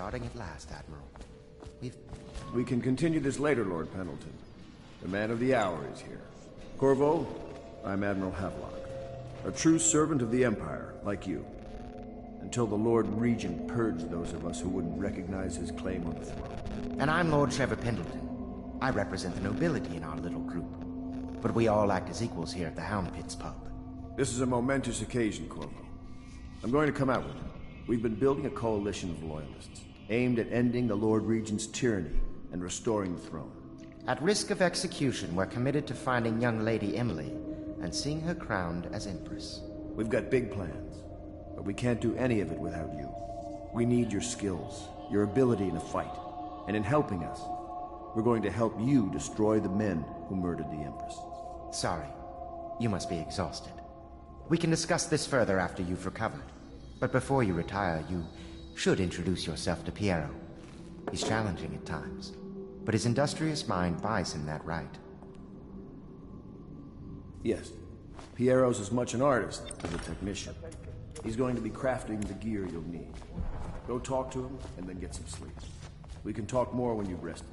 starting at last, Admiral. We can continue this later, Lord Pendleton. The man of the hour is here. Corvo, I'm Admiral Havelock. A true servant of the Empire, like you. Until the Lord Regent purged those of us who wouldn't recognize his claim on the throne. And I'm Lord Trevor Pendleton. I represent the nobility in our little group. But we all act as equals here at the Hound Pits pub. This is a momentous occasion, Corvo. I'm going to come out with it. We've been building a coalition of loyalists, aimed at ending the Lord Regent's tyranny and restoring the throne. At risk of execution, we're committed to finding young Lady Emily and seeing her crowned as Empress. We've got big plans, but we can't do any of it without you. We need your skills, your ability in a fight, and in helping us, we're going to help you destroy the men who murdered the Empress. Sorry, you must be exhausted. We can discuss this further after you've recovered. But before you retire, you should introduce yourself to Piero. He's challenging at times, but his industrious mind buys him that right. Yes. Piero's as much an artist as a technician. He's going to be crafting the gear you'll need. Go talk to him, and then get some sleep. We can talk more when you've rested.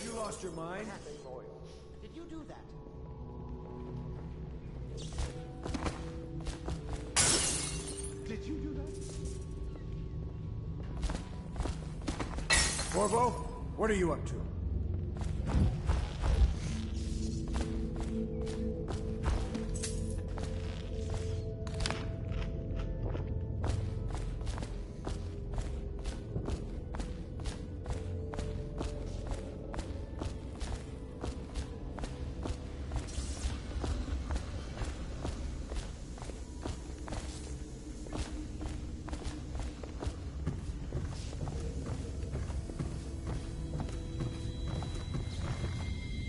You lost your mind? Did you do that? Did you do that? Corvo, what are you up to?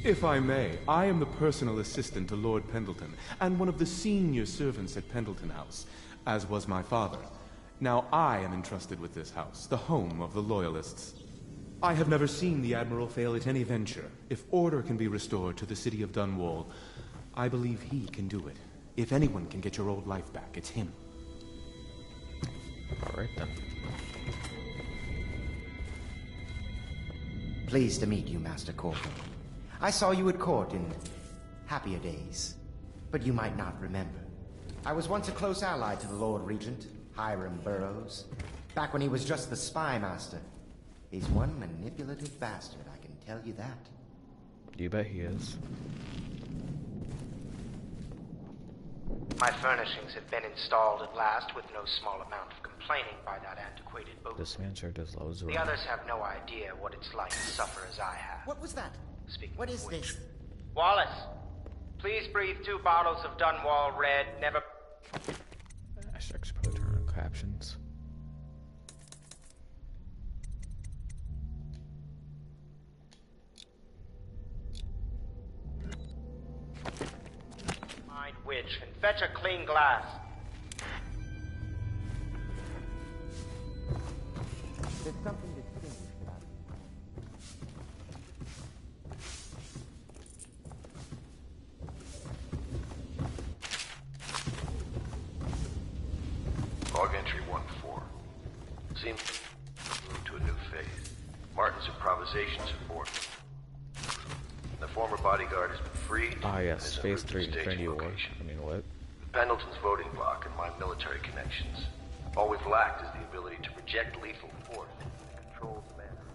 If I may, I am the personal assistant to Lord Pendleton, and one of the senior servants at Pendleton House, as was my father. Now I am entrusted with this house, the home of the Loyalists. I have never seen the Admiral fail at any venture. If order can be restored to the city of Dunwall, I believe he can do it. If anyone can get your old life back, it's him. All right, then. Pleased to meet you, Master Corvo. I saw you at court in happier days, but you might not remember. I was once a close ally to the Lord Regent, Hiram Burroughs, back when he was just the spy master. He's one manipulative bastard, I can tell you that. You bet he is. My furnishings have been installed at last with no small amount of complaining by that antiquated boat. This man sure does loads of The others have no idea what it's like to suffer as I have. What was that? Speaking What of is which, this? Wallace, please breathe 2 bottles of Dunwall Red, never... I should actually probably turn on captions. Mind which, and fetch a clean glass. There's something distinguished about it. Log entry 1-4. Seems moved to a new phase. Martin's improvisations have borne. The former bodyguard has been freed. Ah, yes, and is phase 3, staging Infinity War. location. I mean, what? Pendleton's voting block and my military connections. All we've lacked is the ability to project lethal force in a controlled manner.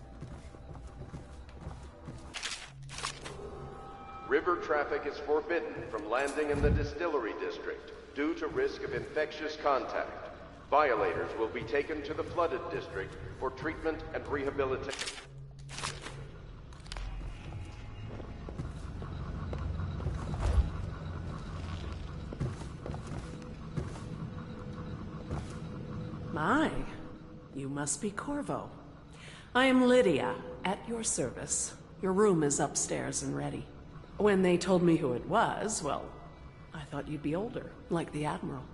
River traffic is forbidden from landing in the distillery district due to risk of infectious contact. Violators will be taken to the flooded district for treatment and rehabilitation. My, you must be Corvo. I am Lydia, at your service. Your room is upstairs and ready. When they told me who it was, well, I thought you'd be older, like the Admiral.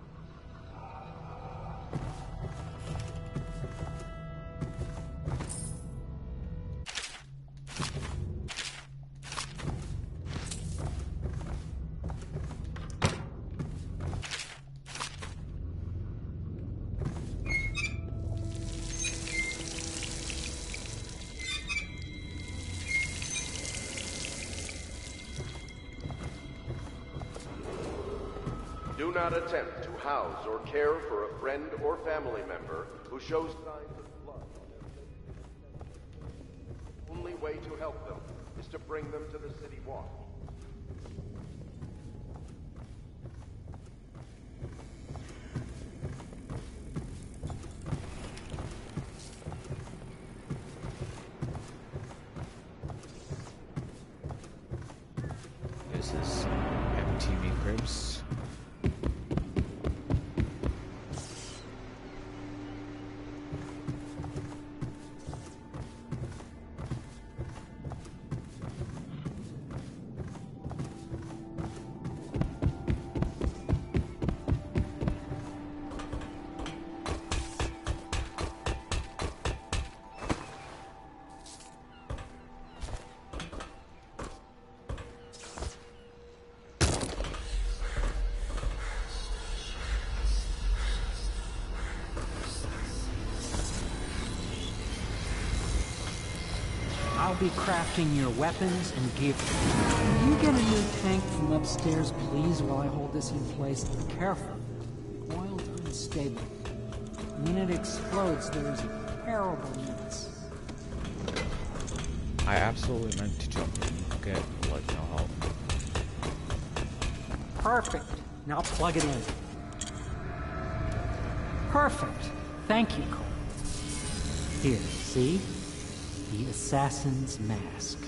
Do not attempt to house or care for a friend or family member who shows signs of blood. The only way to help them is to bring them to the City Watch. This is MTV Cribs. I'll be crafting your weapons and gear. Will you get a new tank from upstairs, please, while I hold this in place? Careful. Oil's unstable. When it explodes, there's a terrible mess. I absolutely meant to jump in. Get, like, no help. Perfect. Now plug it in. Perfect. Thank you, Cole. Here, see? The assassin's mask.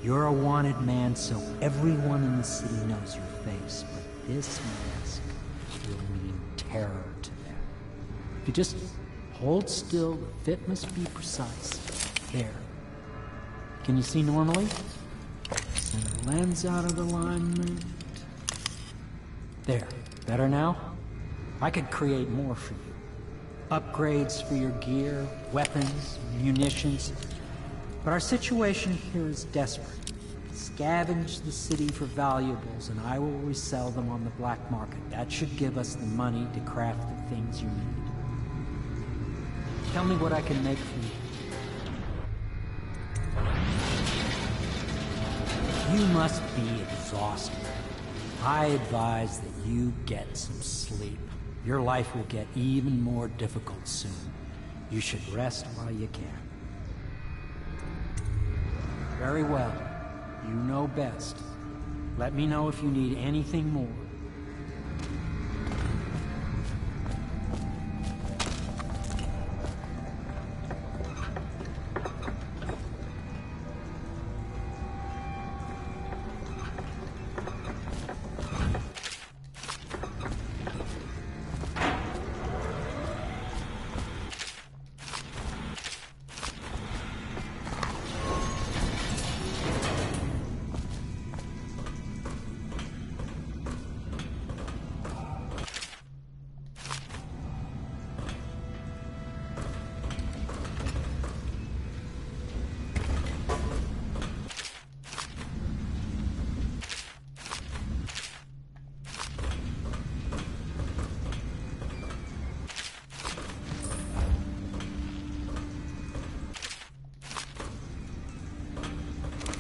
You're a wanted man, so everyone in the city knows your face, but this mask will mean terror to them. If you just hold still, the fit must be precise. There. Can you see normally? Center lens out of alignment. There. Better now? I could create more for you. Upgrades for your gear, weapons, munitions. But our situation here is desperate. Scavenge the city for valuables, and I will resell them on the black market. That should give us the money to craft the things you need. Tell me what I can make for you. You must be exhausted. I advise that you get some sleep. Your life will get even more difficult soon. You should rest while you can. Very well. You know best. Let me know if you need anything more.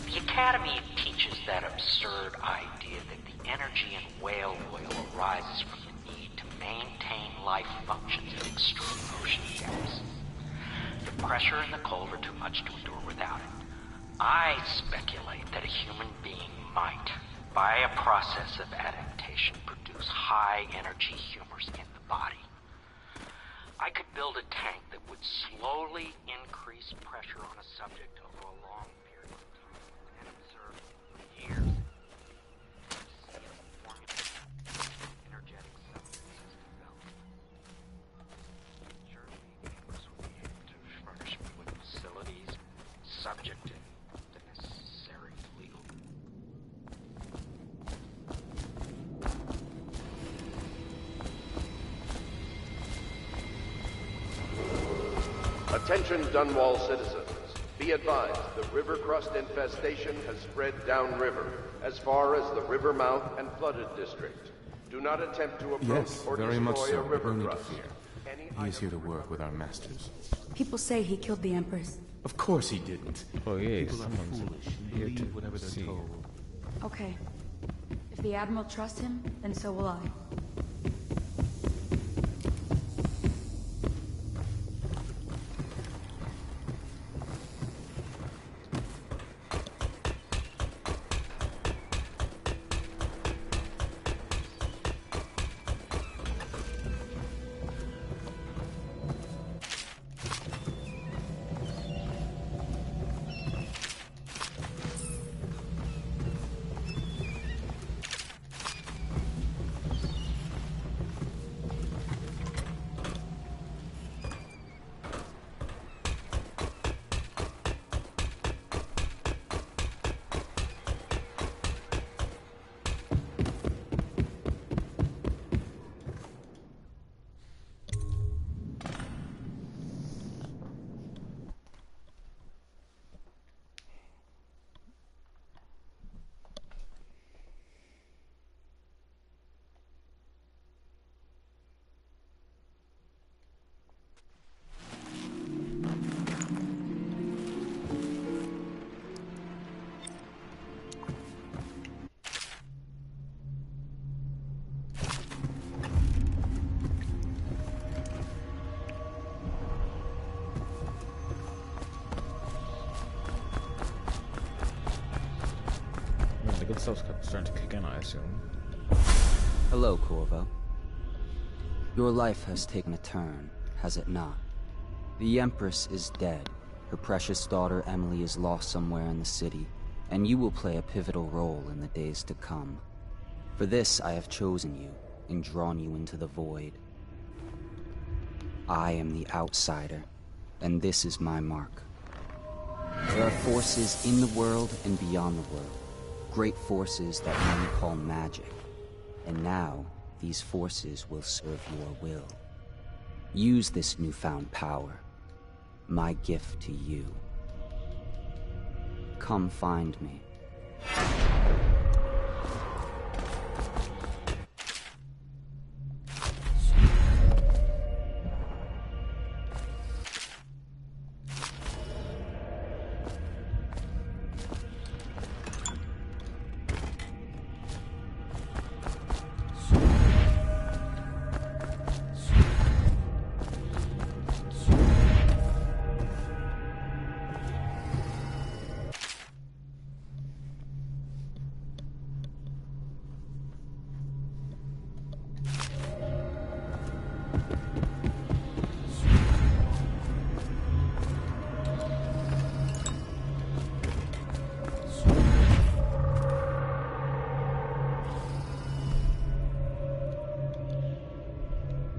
The Academy teaches that absurd idea that the energy in whale oil arises from the need to maintain life functions at extreme ocean depths. The pressure and the cold are too much to endure without it. I speculate that a human being might, by a process of adaptation, produce high-energy humors in the body. I could build a tank that would slowly increase pressure on a subject over a long period of time and observe for years. See if the formula energetic substances develop. Surely gamers will be able to furnish me with facilities, subject to the necessary legal. Attention Dunwall citizens. Be advised, the river crust infestation has spread downriver, as far as the river mouth and flooded district. Do not attempt to approach Yes, or very destroy much so. a river No need to crust. fear. He is here to work with our masters. People say he killed the Empress. Of course he didn't. Oh yeah, People are someone's foolish and here believe to whatever they're see. told. Okay. If the Admiral trusts him, then so will I. good stuff's starting to kick in, I assume. Hello, Corvo. Your life has taken a turn, has it not? The Empress is dead. Her precious daughter Emily is lost somewhere in the city, and you will play a pivotal role in the days to come. For this, I have chosen you and drawn you into the void. I am the outsider, and this is my mark. There are forces in the world and beyond the world, great forces that men call magic. And now, these forces will serve your will. Use this newfound power, my gift to you. Come find me.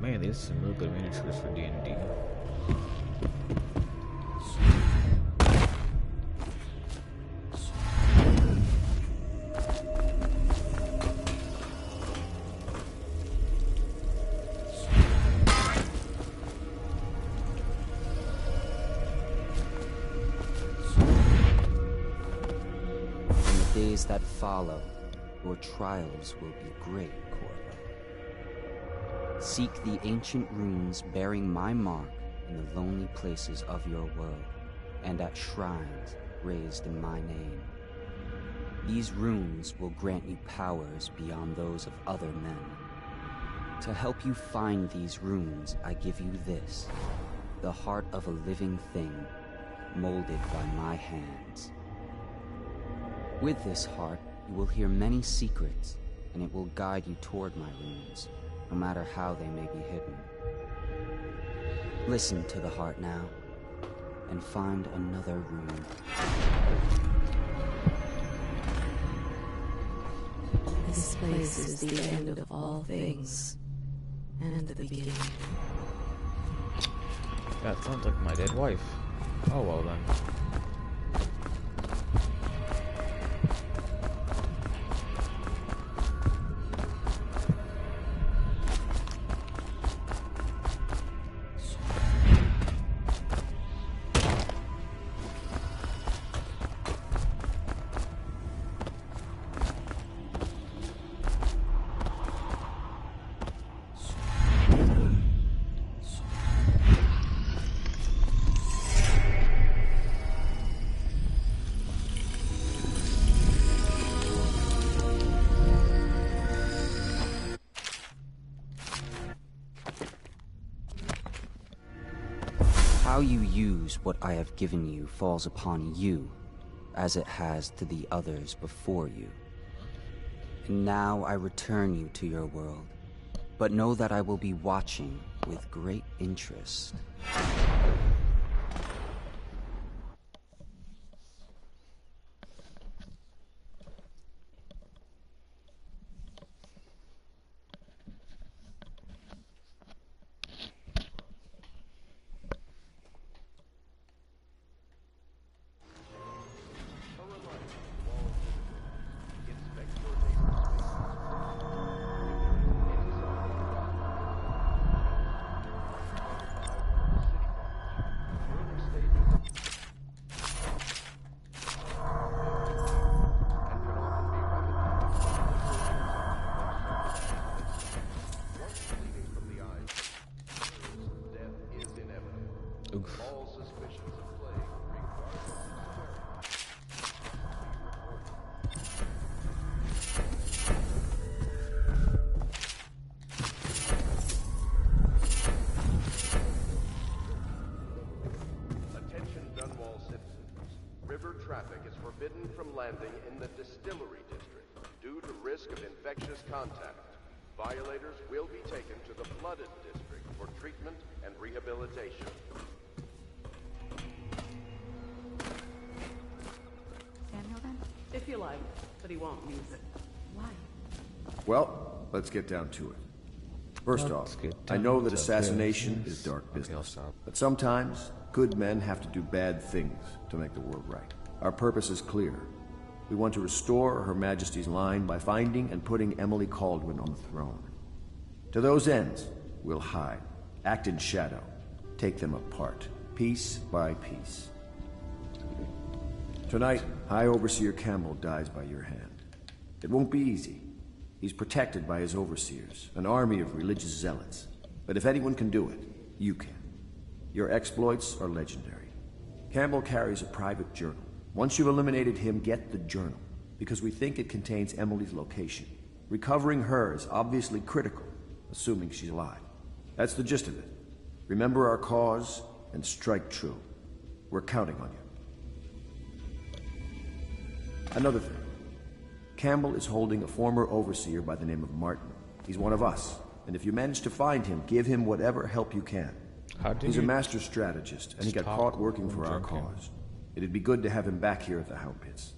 Man, these are some real good miniatures for D&D. In the days that follow, your trials will be great, Corvo. Seek the ancient runes bearing my mark in the lonely places of your world, and at shrines raised in my name. These runes will grant you powers beyond those of other men. To help you find these runes, I give you this, the heart of a living thing, molded by my hands. With this heart, you will hear many secrets, and it will guide you toward my runes, no matter how they may be hidden. Listen to the heart now, and find another rune. This place is the end of all things, and the beginning. That sounds like my dead wife. Oh well then. How you use what I have given you falls upon you, as it has to the others before you. And now I return you to your world, but know that I will be watching with great interest. River traffic is forbidden from landing in the Distillery District due to risk of infectious contact. Violators will be taken to the Flooded District for treatment and rehabilitation. Samuel, then? If you like, but he won't use it. Why? Well, let's get down to it. First off, I know that assassination is dark business, but sometimes good men have to do bad things to make the world right. Our purpose is clear. We want to restore Her Majesty's line by finding and putting Emily Kaldwin on the throne. To those ends, we'll hide, act in shadow, take them apart, piece by piece. Tonight, High Overseer Campbell dies by your hand. It won't be easy. He's protected by his overseers, an army of religious zealots. But if anyone can do it, you can. Your exploits are legendary. Campbell carries a private journal. Once you've eliminated him, get the journal, because we think it contains Emily's location. Recovering her is obviously critical, assuming she's alive. That's the gist of it. Remember our cause, and strike true. We're counting on you. Another thing. Campbell is holding a former overseer by the name of Martin. He's one of us, and if you manage to find him, give him whatever help you can. He's a master strategist, and he got caught working for our cause. It'd be good to have him back here at the Hound Pits.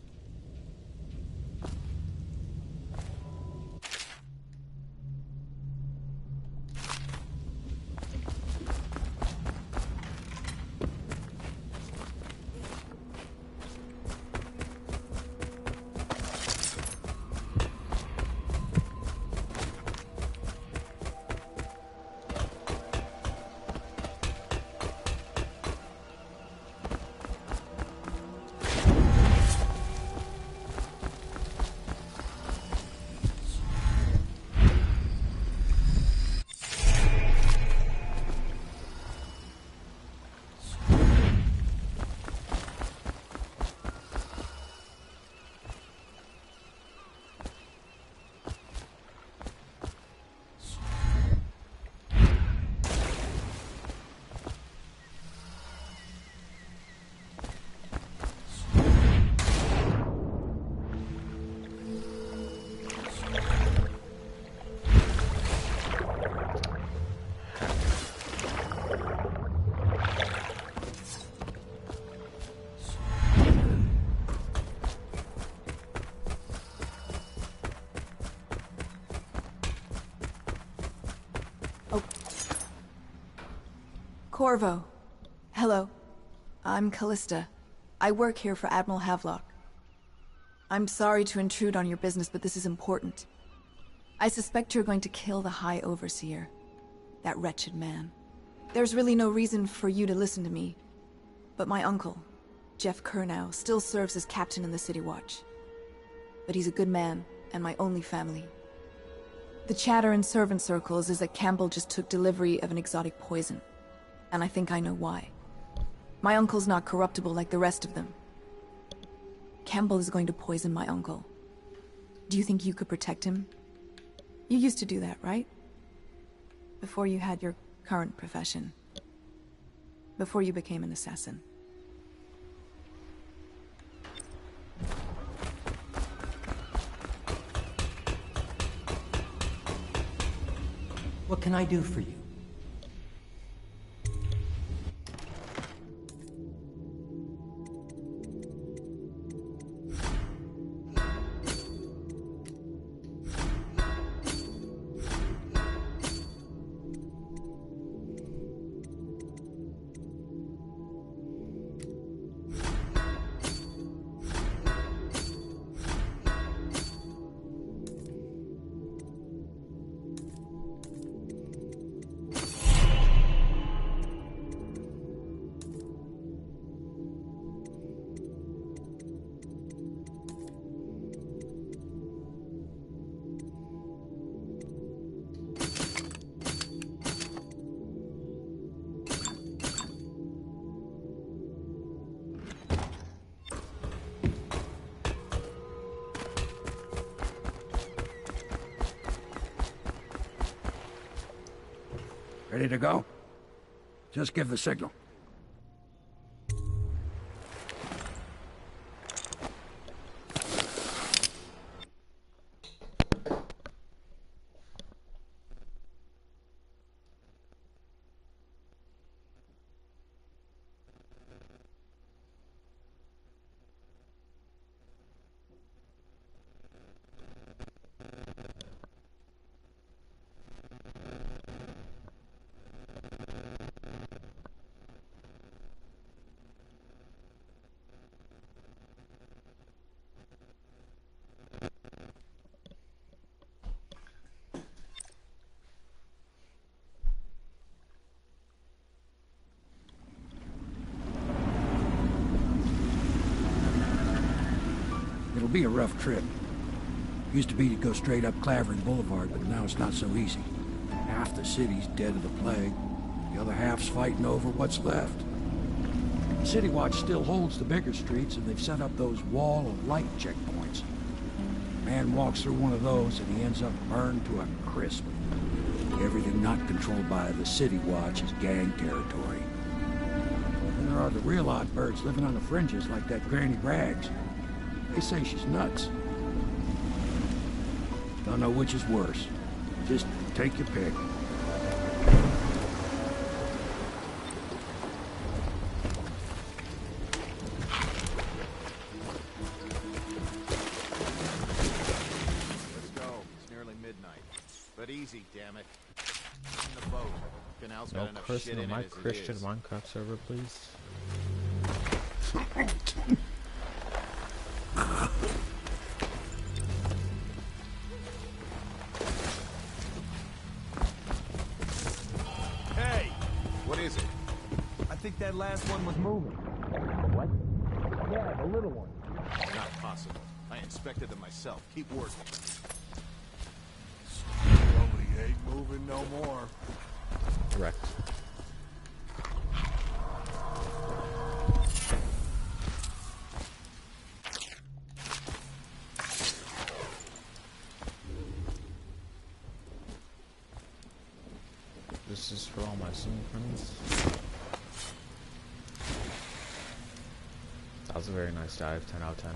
Corvo. Hello. I'm Callista. I work here for Admiral Havelock. I'm sorry to intrude on your business, but this is important. I suspect you're going to kill the High Overseer. That wretched man. There's really no reason for you to listen to me. But my uncle, Jeff Kernow, still serves as captain in the City Watch. But he's a good man, and my only family. The chatter in servant circles is that Campbell just took delivery of an exotic poison. And I think I know why. My uncle's not corruptible like the rest of them. Campbell is going to poison my uncle. Do you think you could protect him? You used to do that, right? Before you had your current profession. Before you became an assassin. What can I do for you? Ready to go? Just give the signal. be a rough trip. Used to be to go straight up Clavering Boulevard, but now it's not so easy. Half the city's dead of the plague. The other half's fighting over what's left. The City Watch still holds the bigger streets, and they've set up those wall of light checkpoints. Man walks through one of those, and he ends up burned to a crisp. Everything not controlled by the City Watch is gang territory. And there are the real odd birds living on the fringes, like that Granny Rags. They say she's nuts. Don't know which is worse. Just take your pick. Easy, damn it. In the boat. Canal's got enough shit in it my as it Christian is. Minecraft server, please. Hey! What is it? I think that last one was moving. What? Yeah, the little one. Not possible. I inspected them myself. Keep working. Ain't moving no more. Correct. This is for all my singing friends. That was a very nice dive, 10 out of 10.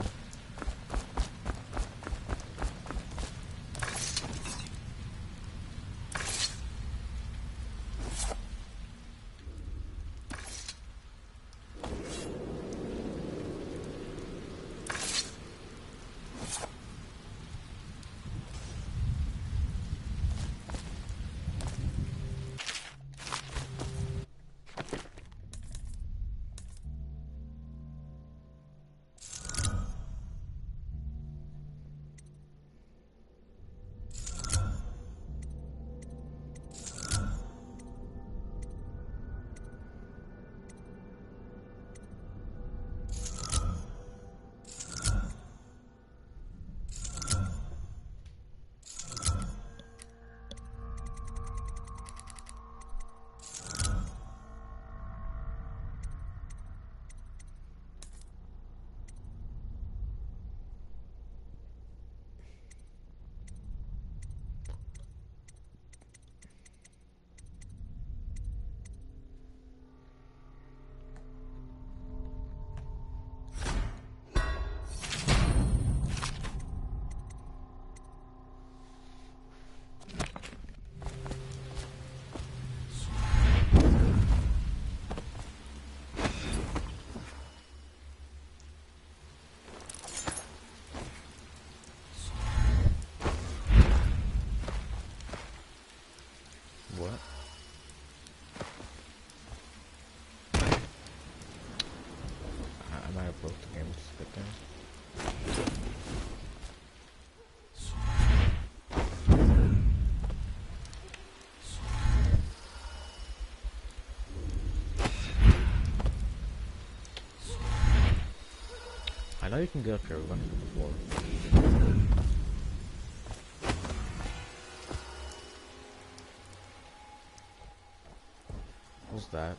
What? I might have broke the game just a bit there. I know you can get up here, we've done it before. What's that?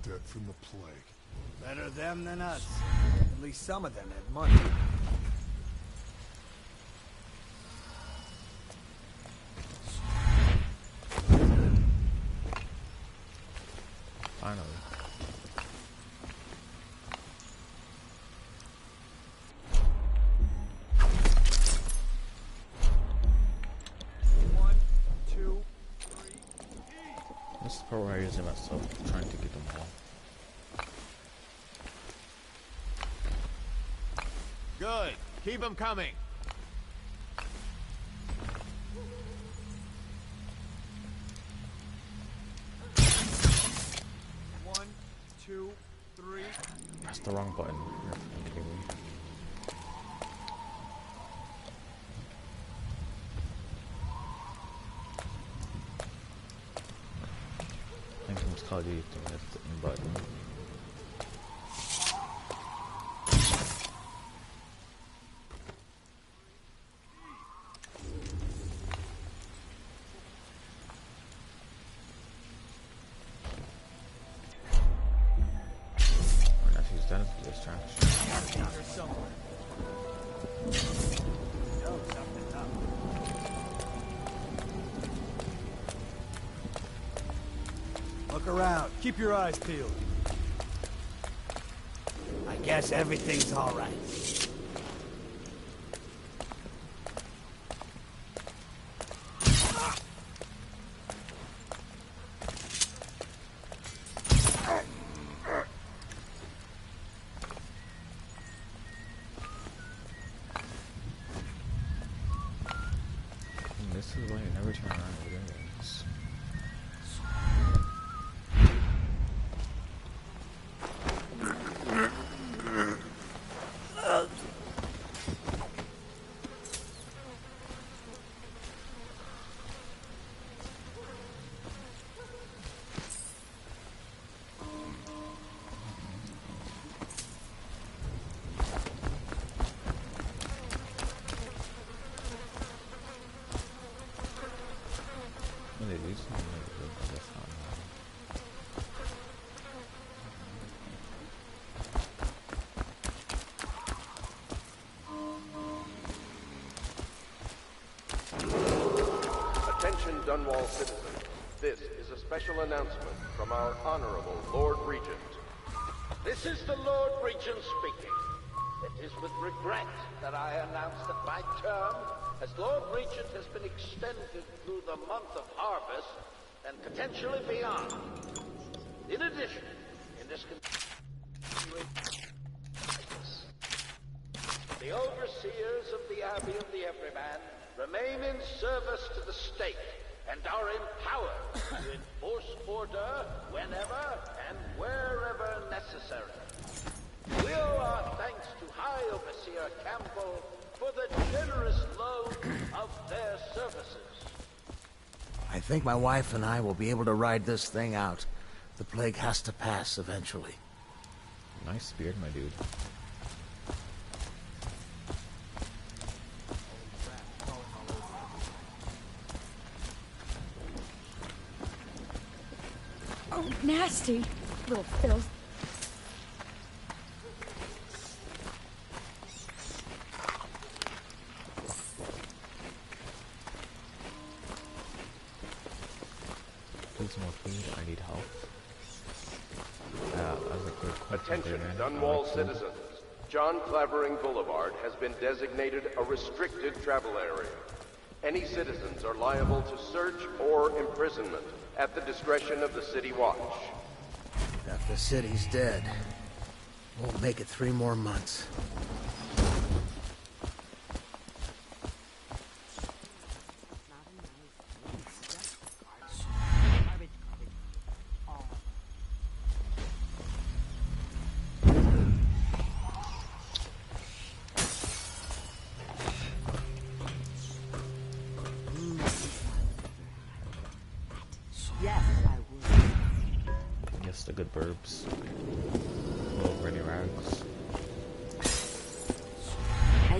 Dead from the plague. Better them than us. At least some of them had money. part where I usually mess up trying to get them all. Good. Keep them coming. One, two, three. Pressed the wrong button. Okay, I think it's called you to hit the button. Look around. Keep your eyes peeled. I guess everything's all right. This is why you never turn around with aliens. Attention Dunwall citizens. This is a special announcement from our Honorable Lord Regent. This is the Lord Regent speaking. It is with regret that I announce that my term as Lord Regent has been extended through the month of harvest and potentially beyond. In addition, in this the overseers of the Abbey of the Everyman remain in service to the state and are empowered to enforce order whenever and wherever necessary. We owe our thanks to High Overseer Campbell for the generous loan of their services. I think my wife and I will be able to ride this thing out. The plague has to pass eventually. Nice beard, my dude. Oh, nasty. Little filth. Please more food. I need help. That's a good question. Attention, Dunwall citizens. John Clavering Boulevard has been designated a restricted travel area. Any citizens are liable to search or imprisonment at the discretion of the City Watch. If the city's dead, won't make it 3 more months. The good burbs. Little Rennie Rags. I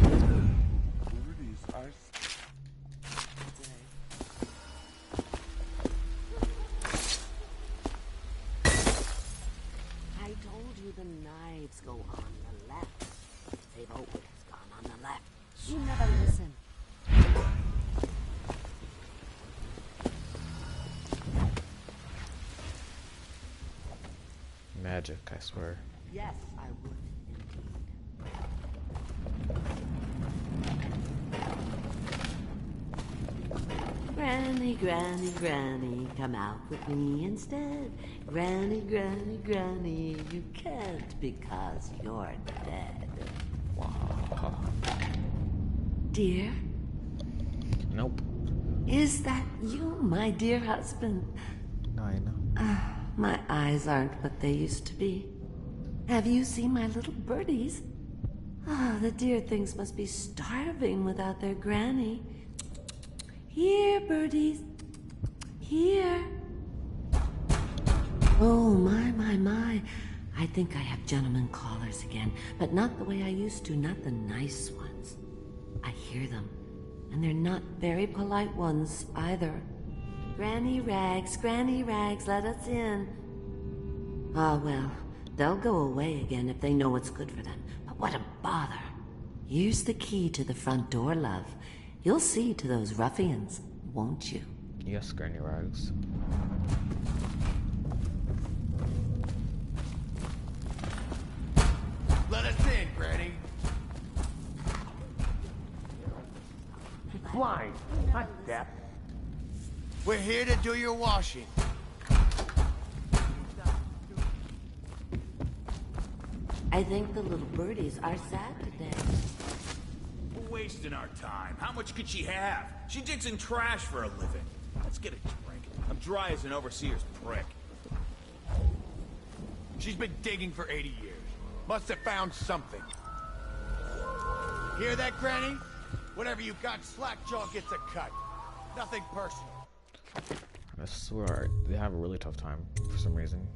told you the knives go on the left. They've always gone on the left. You never listen. Magic, I swear. Yes, I would indeed. Granny, Granny, Granny, come out with me instead. Granny, Granny, Granny, you can't because you're dead. Wow. Dear? Nope. Is that you, my dear husband? I know. My eyes aren't what they used to be. Have you seen my little birdies? Ah, the dear things must be starving without their granny. Here, birdies. Here. Oh, my. I think I have gentlemen callers again, but not the way I used to, not the nice ones. I hear them, and they're not very polite ones either. Granny Rags, let us in. Ah, well, they'll go away again if they know what's good for them. But what a bother. Here's the key to the front door, love. You'll see to those ruffians, won't you? Yes, Granny Rags. Let us in, Granny. Blind, not deaf. We're here to do your washing. I think the little birdies are sad today. We're wasting our time. How much could she have? She digs in trash for a living. Let's get a drink. I'm dry as an overseer's prick. She's been digging for 80 years. Must have found something. Hear that, Granny? Whatever you got, Slackjaw gets a cut. Nothing personal. I swear, they have a really tough time for some reason.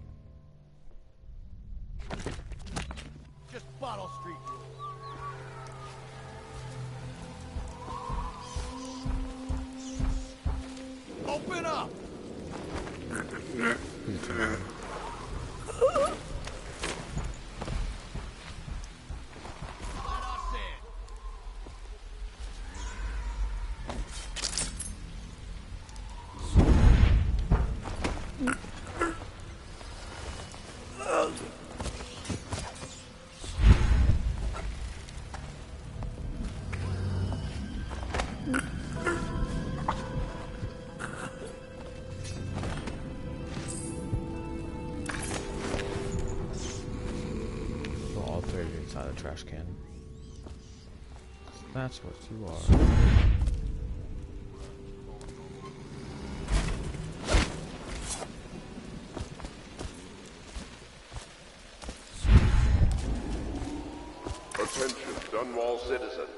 Just Bottle Street rules. Open up! Inside the trash can. That's what you are. Attention, Dunwall citizens.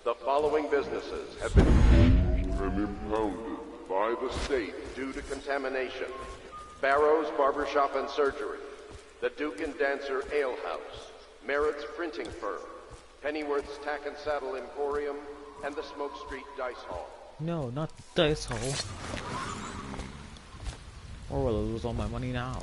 The following businesses have been and impounded by the state due to contamination. Barrow's Barbershop and Surgery, the Duke and Dancer Ale House, Merritt's Printing Firm, Pennyworth's Tack and Saddle Emporium, and the Smoke Street Dice Hall. No, not Dice Hall. Or will I lose all my money now?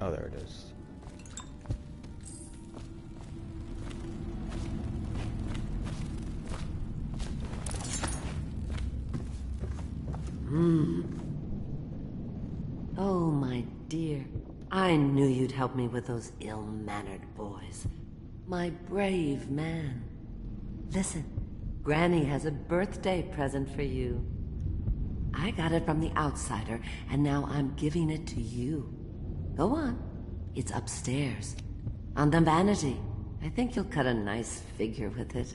Oh, there it is. Oh, my dear. I knew you'd help me with those ill-mannered boys. My brave man. Listen, Granny has a birthday present for you. I got it from the outsider, and now I'm giving it to you. Go on. It's upstairs. On the vanity. I think you'll cut a nice figure with it.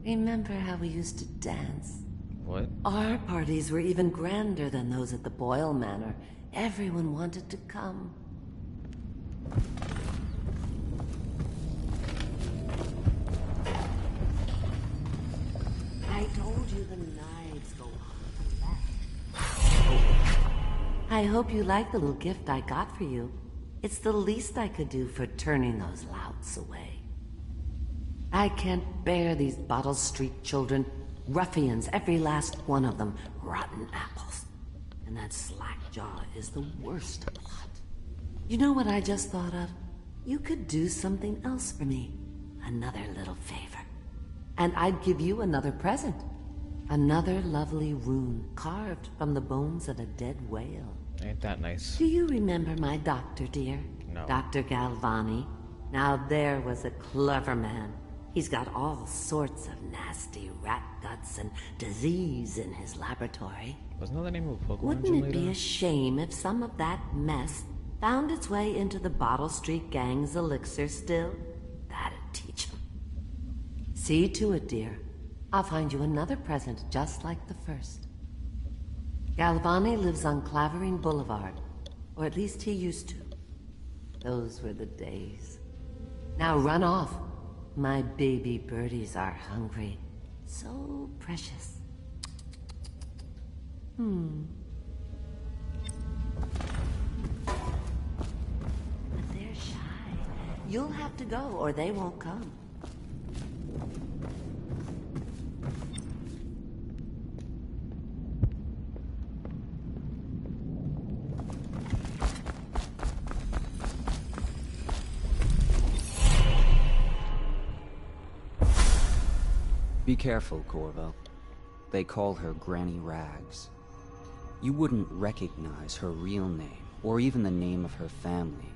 Remember how we used to dance? What? Our parties were even grander than those at the Boyle Manor. Everyone wanted to come. I told you the knives go on the left. I hope you like the little gift I got for you. It's the least I could do for turning those louts away. I can't bear these Bottle Street children. Ruffians, every last one of them. Rotten apples. And that Slackjaw is the worst of the lot. You know what I just thought of? you could do something else for me. Another little favor. And I'd give you another present. Another lovely rune carved from the bones of a dead whale. Ain't that nice? Do you remember my doctor, dear? No. Dr. Galvani? Now there was a clever man. He's got all sorts of nasty rat guts and disease in his laboratory. Wasn't that the name of a Pokemon Wouldn't gym it be leader? a shame if some of that mess found its way into the Bottle Street Gang's elixir still? That'd teach 'em. See to it, dear. I'll find you another present just like the first. Galvani lives on Clavering Boulevard, or at least he used to. Those were the days. Now run off. My baby birdies are hungry. So precious. But they're shy. You'll have to go, or they won't come. Be careful, Corvo. They call her Granny Rags. You wouldn't recognize her real name, or even the name of her family,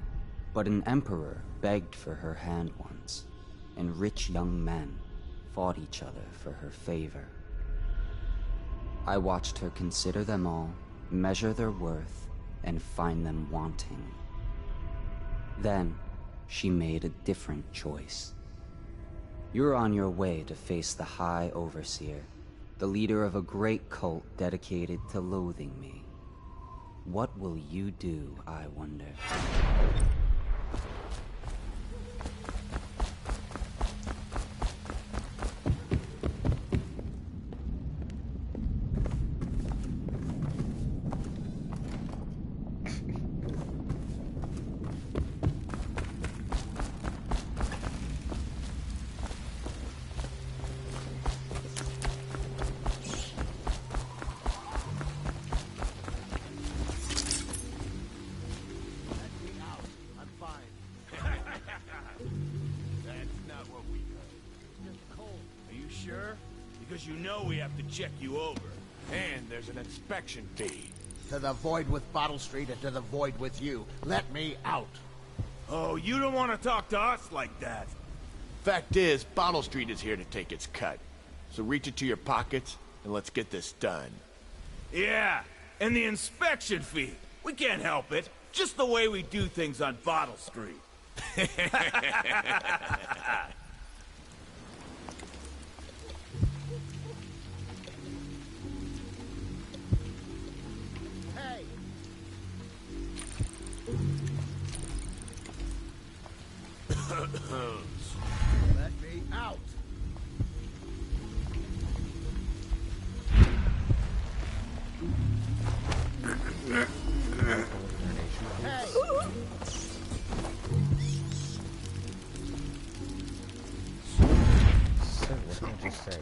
but an emperor begged for her hand once, and rich young men fought each other for her favor. I watched her consider them all, measure their worth, and find them wanting. Then, she made a different choice. You're on your way to face the High Overseer, the leader of a great cult dedicated to loathing me. What will you do, I wonder? You know we have to check you over. And there's an inspection fee. To the void with Bottle Street and to the void with you. Let me out. Oh, you don't want to talk to us like that. Fact is, Bottle Street is here to take its cut. So reach into your pockets and let's get this done. Yeah, and the inspection fee. We can't help it. Just the way we do things on Bottle Street. Let me out. Hey. So, what did you say?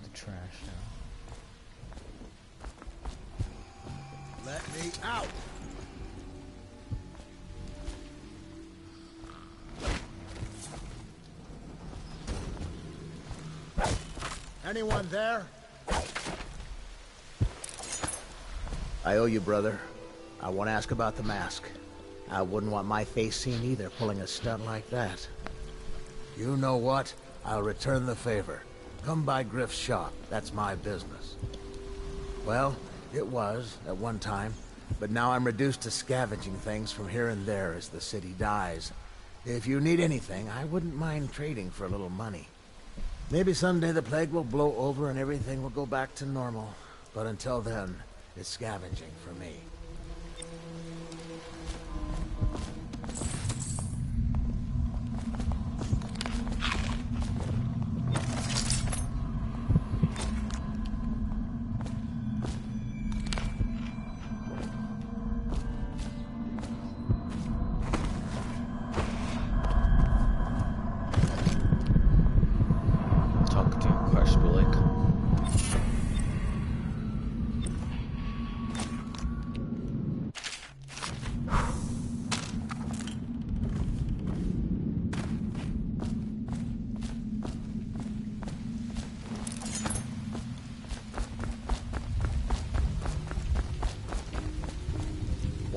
The trash now. Let me out. Anyone there? I owe you, brother. I want to ask about the mask. I wouldn't want my face seen either, pulling a stunt like that. You know what? I'll return the favor. Come by Griff's shop. That's my business. Well, it was, at one time, but now I'm reduced to scavenging things from here and there as the city dies. If you need anything, I wouldn't mind trading for a little money. Maybe someday the plague will blow over and everything will go back to normal. But until then, it's scavenging for me.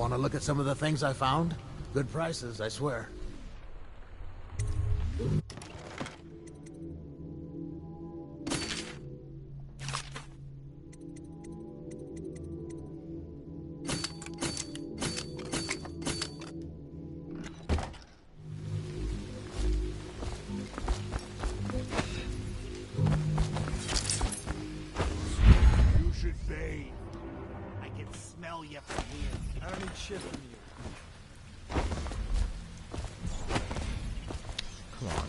Want to look at some of the things I found? Good prices, I swear. You should bathe. I can smell you from here. I don't need shit from you. Come on.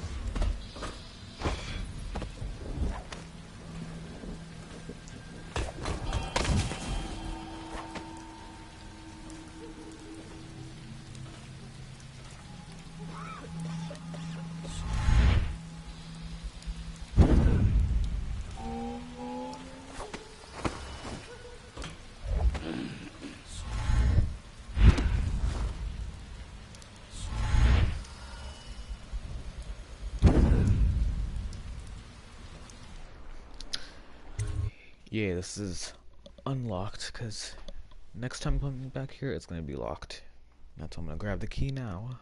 Yeah, this is unlocked because next time coming back here, it's going to be locked. That's why I'm going to grab the key now.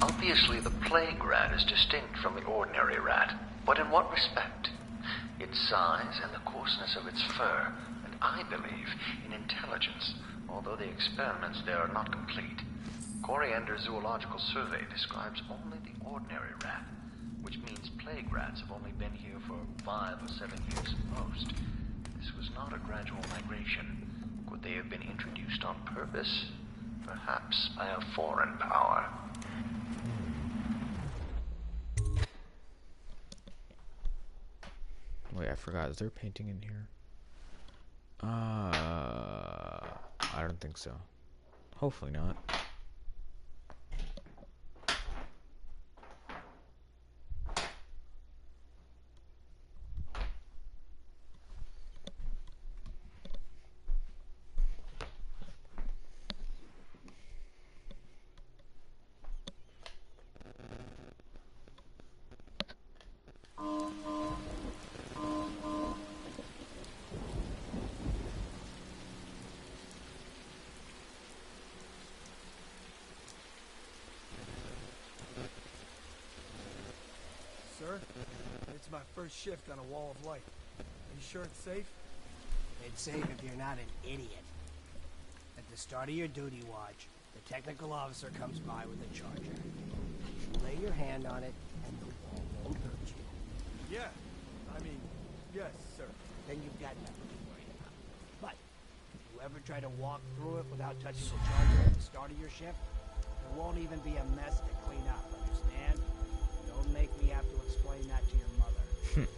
Obviously, the plague rat is distinct from the ordinary rat, but in what respect? Its size and the coarseness of its fur, and I believe in intelligence, although the experiments there are not complete. Coriander Zoological Survey describes only the ordinary rat, which means plague rats have only been here for 5 or 7 years at most. This was not a gradual migration. Could they have been introduced on purpose? Perhaps by a foreign power. Wait, I forgot. Is there painting in here? I don't think so. Hopefully not. Sir, it's my first shift on a wall of light. Are you sure it's safe? It's safe if you're not an idiot. At the start of your duty watch, the technical officer comes by with a charger. You lay your hand on it, and the wall won't hurt you. Yeah, I mean, yes, sir. Then you've got nothing to worry about. But if you ever try to walk through it without touching the charger at the start of your shift, there won't even be a mess to clean up, understand? Don't make me have to explain that to your mother.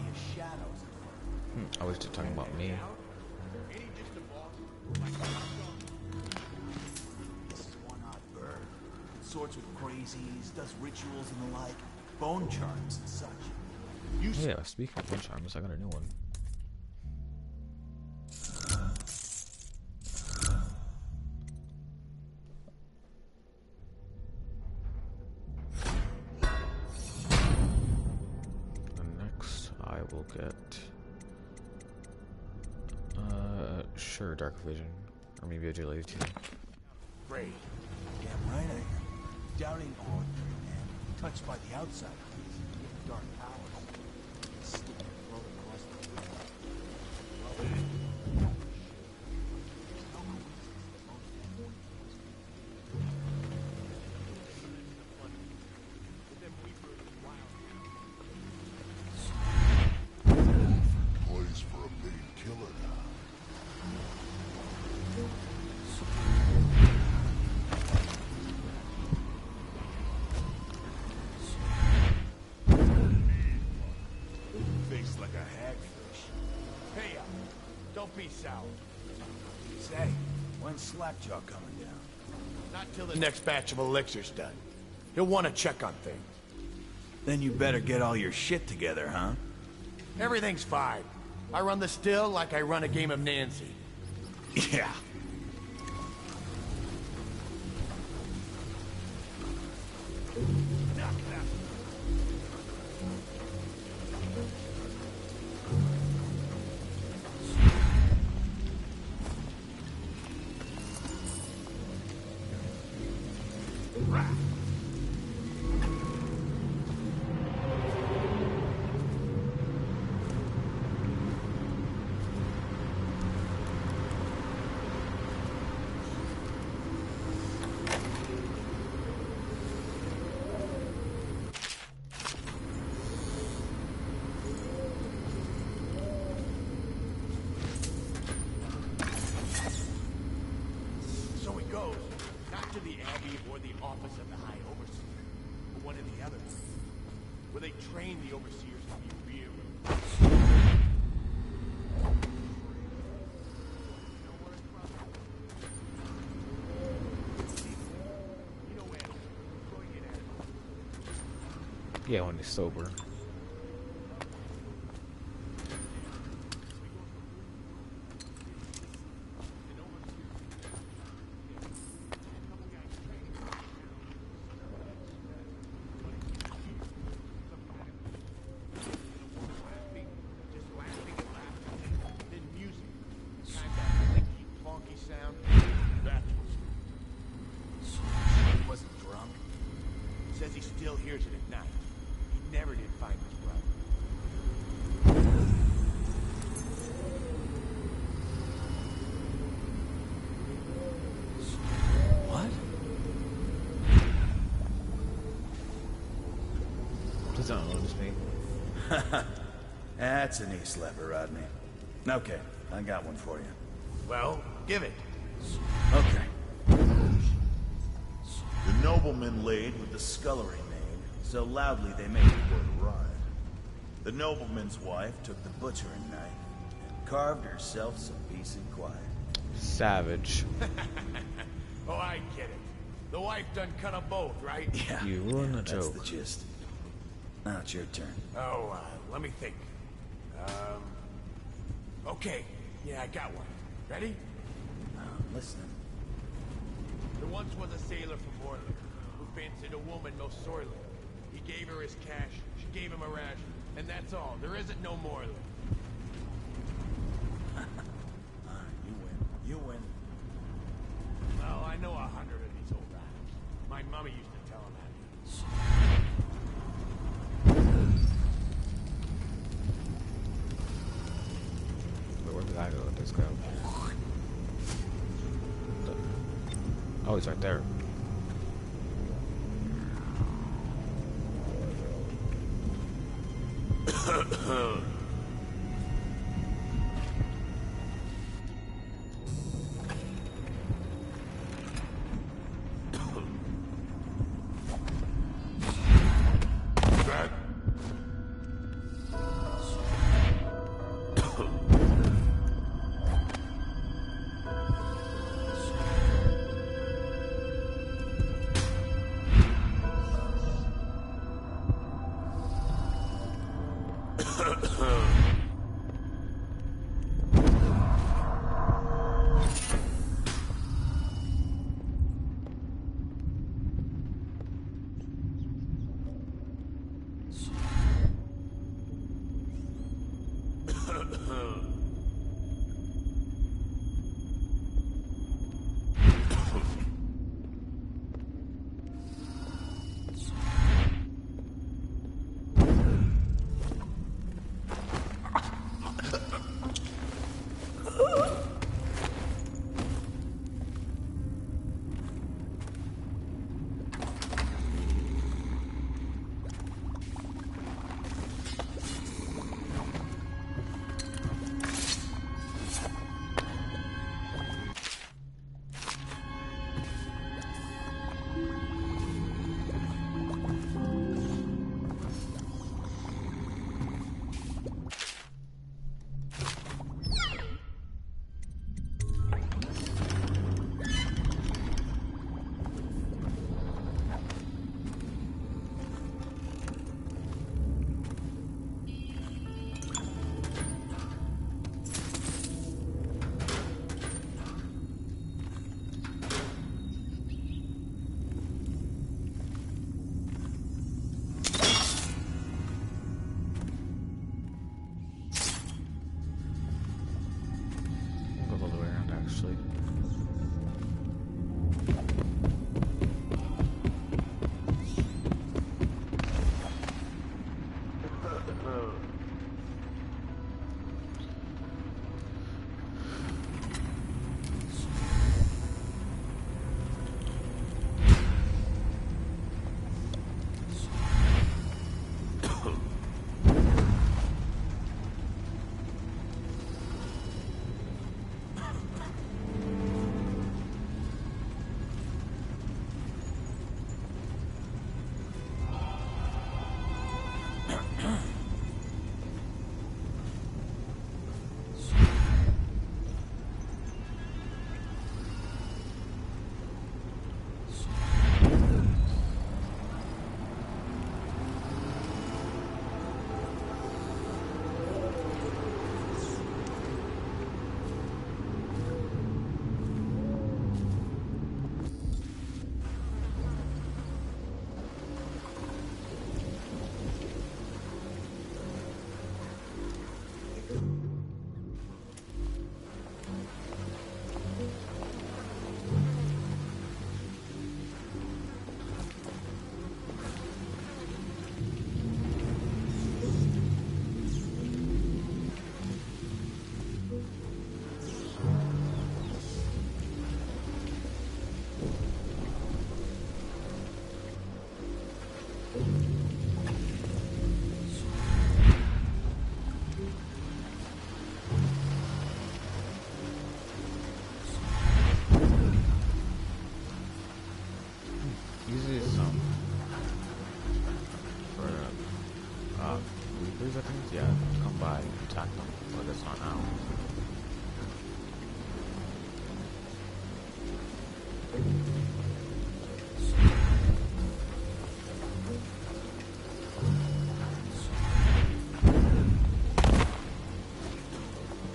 army of shadows. I was just talking about me. This is one odd bird. Sorts with crazies, does rituals and the like, bone charms and such. Yeah, speaking of bone charms, I got a new one. Next, I will get sure, dark vision, or maybe agility too. Great. Damn right I am. Doubting ordinary man, touched by the outside dark powers. Slip and float across the world. Place for a big killer now. Face like a hagfish. Hey, don't be sour. Say, when's Slackjaw coming down? Not till the next batch of elixirs done. He'll want to check on things. Then you better get all your shit together, huh? Everything's fine. I run the still like I run a game of Nancy. Yeah. So he goes, not to the Abbey or the office of the High Overseer, but one of the others, where they train the Overseers to be real. Yeah, when he's sober. He wasn't drunk. Says he still hears it at night. He never did find his brother. What? Please don't notice me. That's an East lever, Rodney. Okay, I got one for you. Well, give it. Okay. The nobleman laid with the scullery maid, so loudly they made it go to rhyme. The nobleman's wife took the butchering knife and carved herself some peace and quiet. Savage. Oh, I get it. The wife done cut them both, right? Yeah. You ruined the That's joke. the gist. Now it's your turn. Oh, let me think. Okay. Yeah, I got one. Ready? I'm listening. There once was a sailor from Moreland who fancied a woman most sorely. He gave her his cash, she gave him a ration, and that's all. There isn't no Moreland. You win. You win. Well, I know 100 of these old rhymes. My mommy used to tell them that. Wait, where did I go with this guy? Oh, he's right there.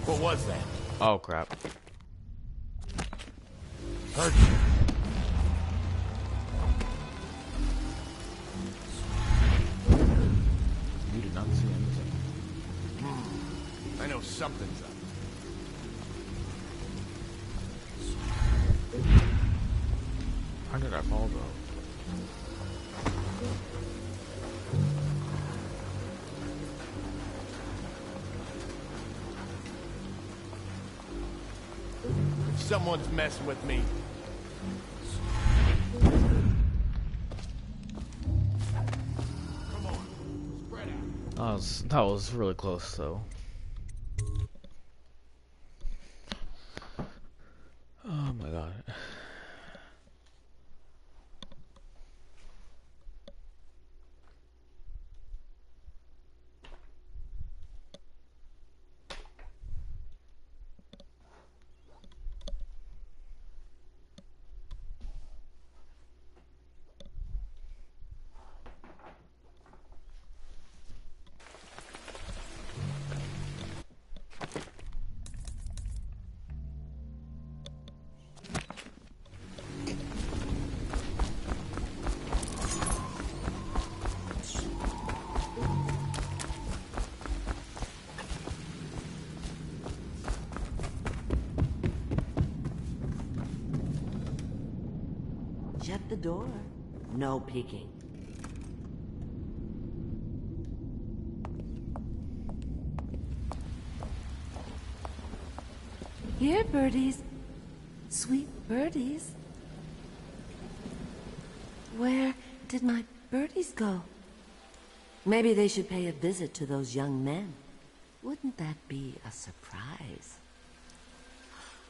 What was that? Oh crap. Hurt you. You did not see anything. I know something's up. How did I fall though? Someone's messing with me. Come on, spread out. That was really close though. Oh my god. the door. No peeking. Here, birdies. Sweet birdies. Where did my birdies go? Maybe they should pay a visit to those young men. Wouldn't that be a surprise?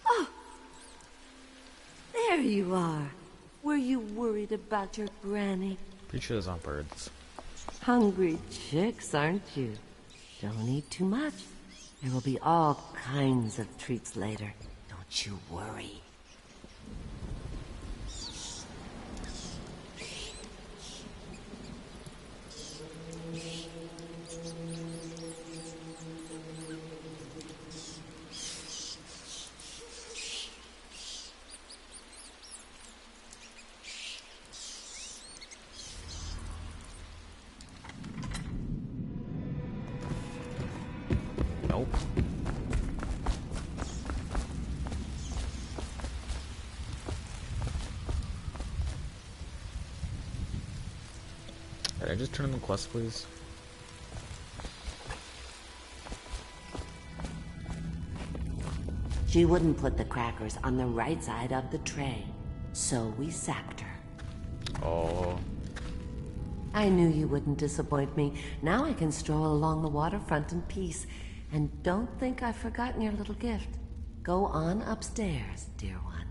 Oh! There you are. Were you worried about your granny? Pretty sure those aren't birds. Hungry chicks, aren't you? Don't eat too much. There will be all kinds of treats later. Don't you worry. Nope. Did I just turn in the quest, please? She wouldn't put the crackers on the right side of the tray, so we sacked her. Oh. I knew you wouldn't disappoint me. Now I can stroll along the waterfront in peace. And don't think I've forgotten your little gift. Go on upstairs, dear one.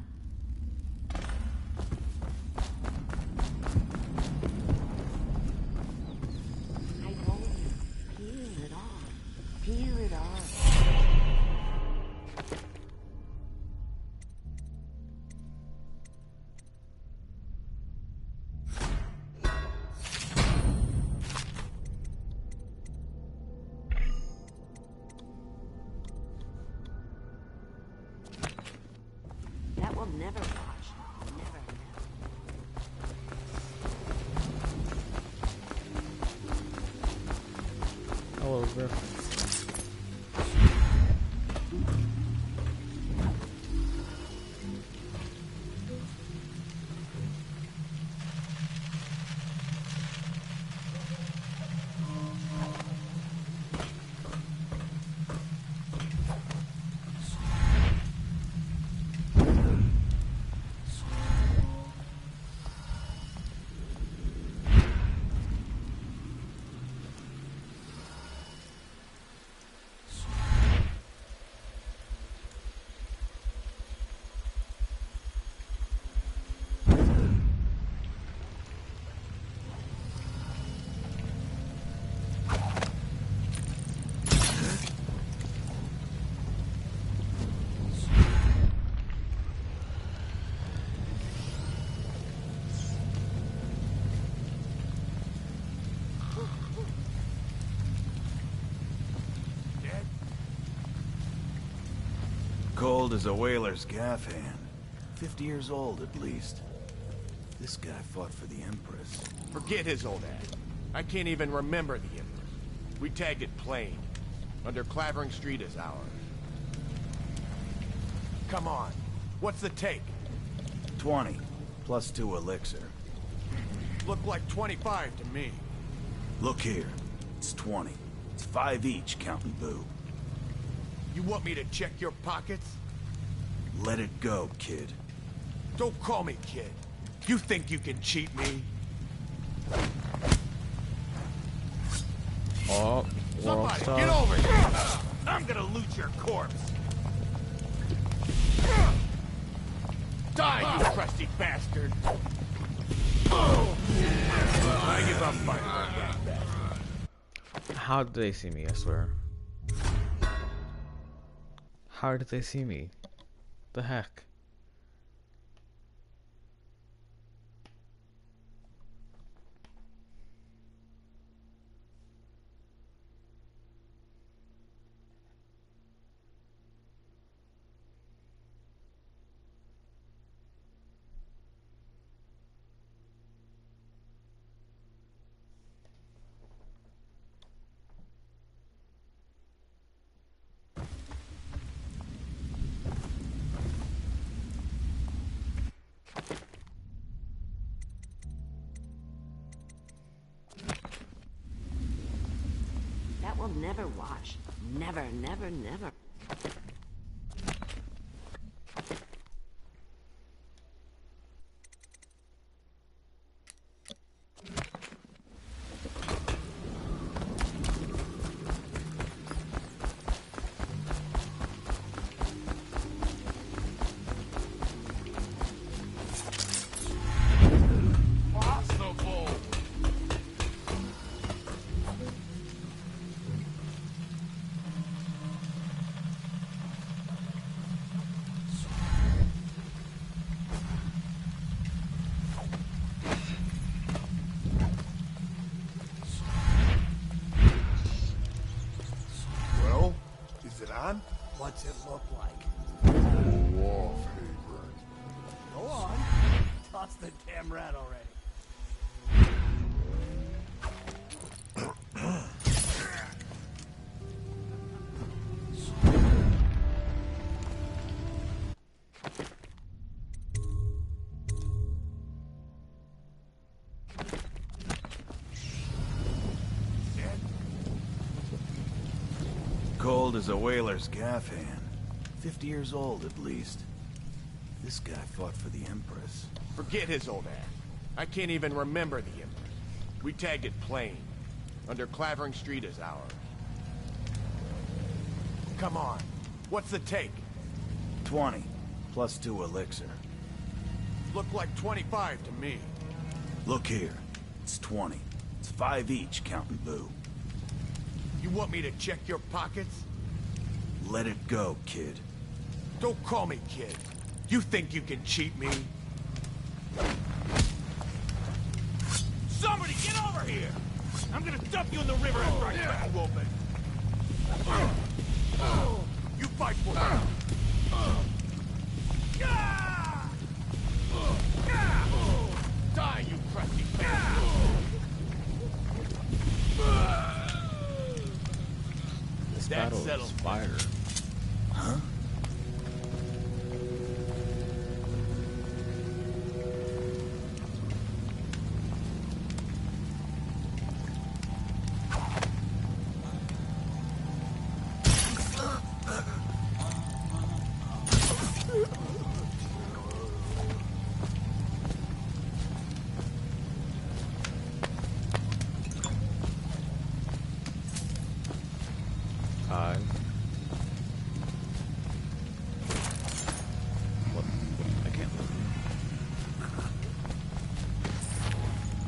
I told you, peel it off. Peel it off. That will never wash. Never, never. Hello, Griff. Cold as a whaler's gaff hand. 50 years old, at least. This guy fought for the Empress. Forget his old ass. I can't even remember the Empress. We tagged it plain. Under Clavering Street is ours. Come on. What's the take? 20, plus 2 elixir. Looked like 25 to me. Look here. It's 20. It's 5 each, counting boo. You want me to check your pockets? Let it go, kid. Don't call me kid. You think you can cheat me? Oh, somebody, get over here! I'm gonna loot your corpse! Die, you crusty bastard! I give up fighting like that. How did they see me, I swear? How did they see me? The heck? will never wash. Never, never, never. What's it look like? Go on. Toss the damn rat already. Cold as a whaler's gaff hand. 50 years old, at least. This guy fought for the Empress. Forget his old ass. I can't even remember the Empress. We tagged it plain. Under Clavering Street is ours. Come on. What's the take? 20, plus 2 elixir. Looked like 25 to me. Look here. It's 20. It's 5 each, counting boo. You want me to check your pockets? Let it go, kid. Don't call me kid. You think you can cheat me? Somebody get over here! I'm gonna dump you in the river after I crack you open. You fight for me. Die, you crusty bastard! This That battle is settles it. fire. Huh?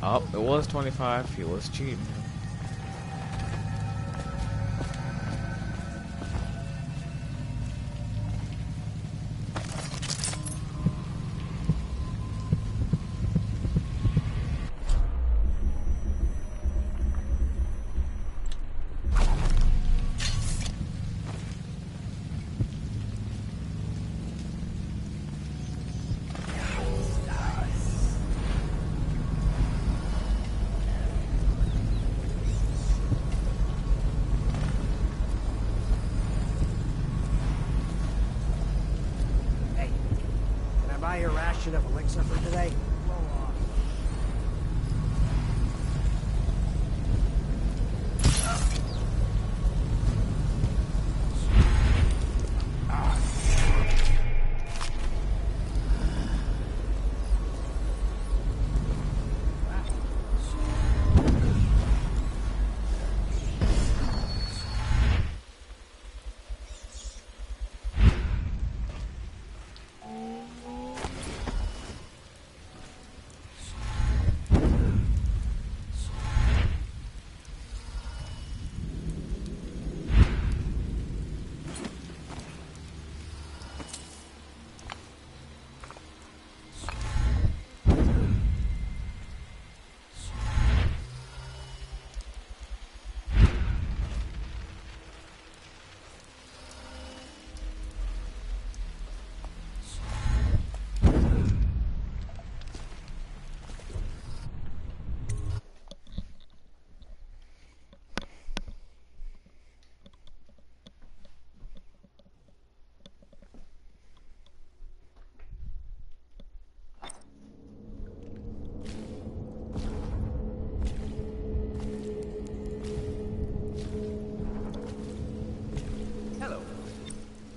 Oh, it was 25. He was cheap. Buy your ration of elixir for today?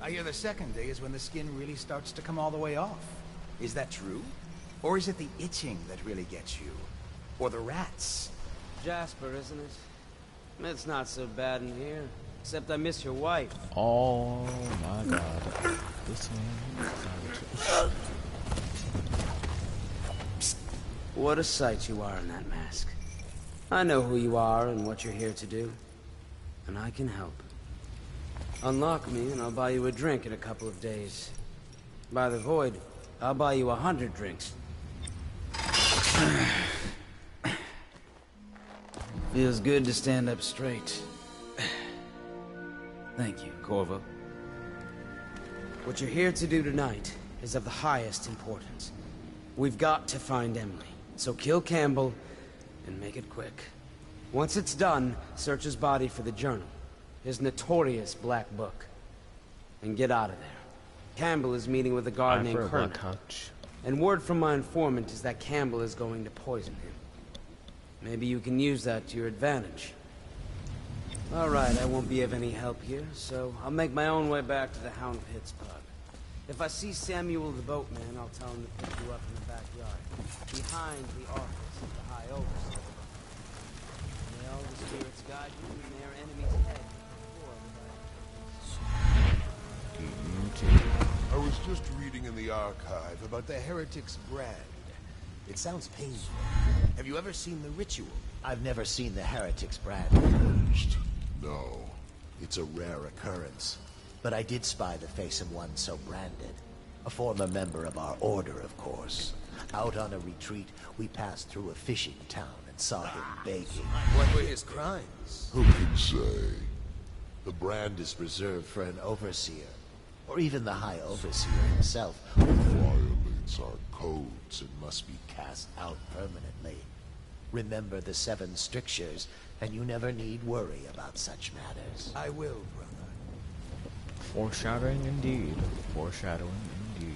I hear the second day is when the skin really starts to come all the way off. Is that true? Or is it the itching that really gets you? Or the rats? Jasper, isn't it? It's not so bad in here. Except I miss your wife. Oh my god. This one. Psst. What a sight you are in that mask. I know who you are and what you're here to do. And I can help. Unlock me and I'll buy you a drink in a couple of days. By the void, I'll buy you 100 drinks. Feels good to stand up straight. Thank you, Corvo. What you're here to do tonight is of the highest importance. We've got to find Emily, so kill Campbell and make it quick. Once it's done, search his body for the journal, his notorious black book, and get out of there. Campbell is meeting with a guard named Kerner, and word from my informant is that Campbell is going to poison him. Maybe you can use that to your advantage. Alright, I won't be of any help here, so I'll make my own way back to the Hound Pits pub. If I see Samuel the boatman, I'll tell him to pick you up in the backyard, behind the office of the High Overseer. May all the spirits guide you in their enemy's head I was just reading in the archive about the Heretic's brand. It sounds painful. Have you ever seen the ritual? I've never seen the Heretic's brand purged. No, it's a rare occurrence. But I did spy the face of one so branded. A former member of our order, of course. Out on a retreat, we passed through a fishing town and saw him begging. What were his crimes? Who can say? The brand is reserved for an overseer. Or even the High Overseer himself, who violates our codes and must be cast out permanently. Remember the 7 strictures, and you never need worry about such matters. I will, brother. Foreshadowing indeed. Foreshadowing indeed.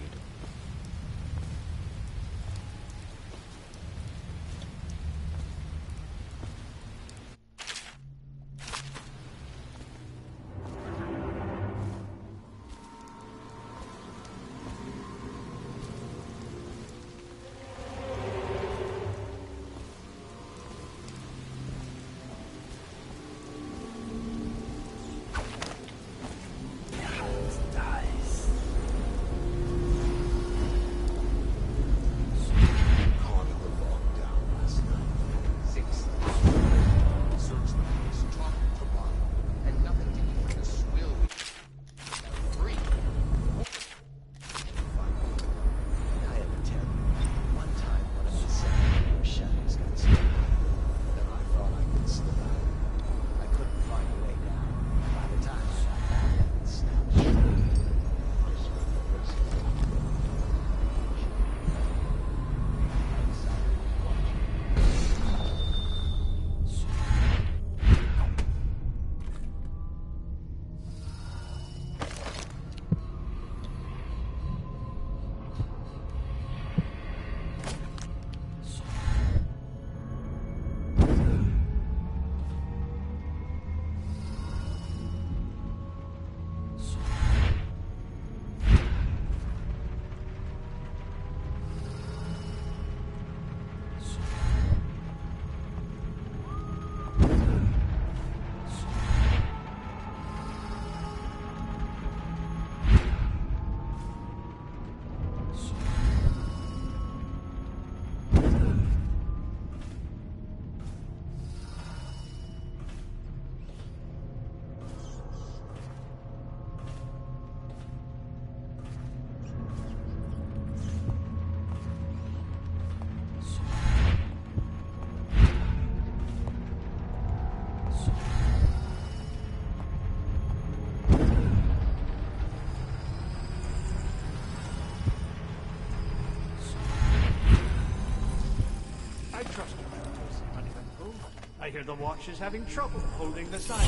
I hear the Watch is having trouble holding the sign.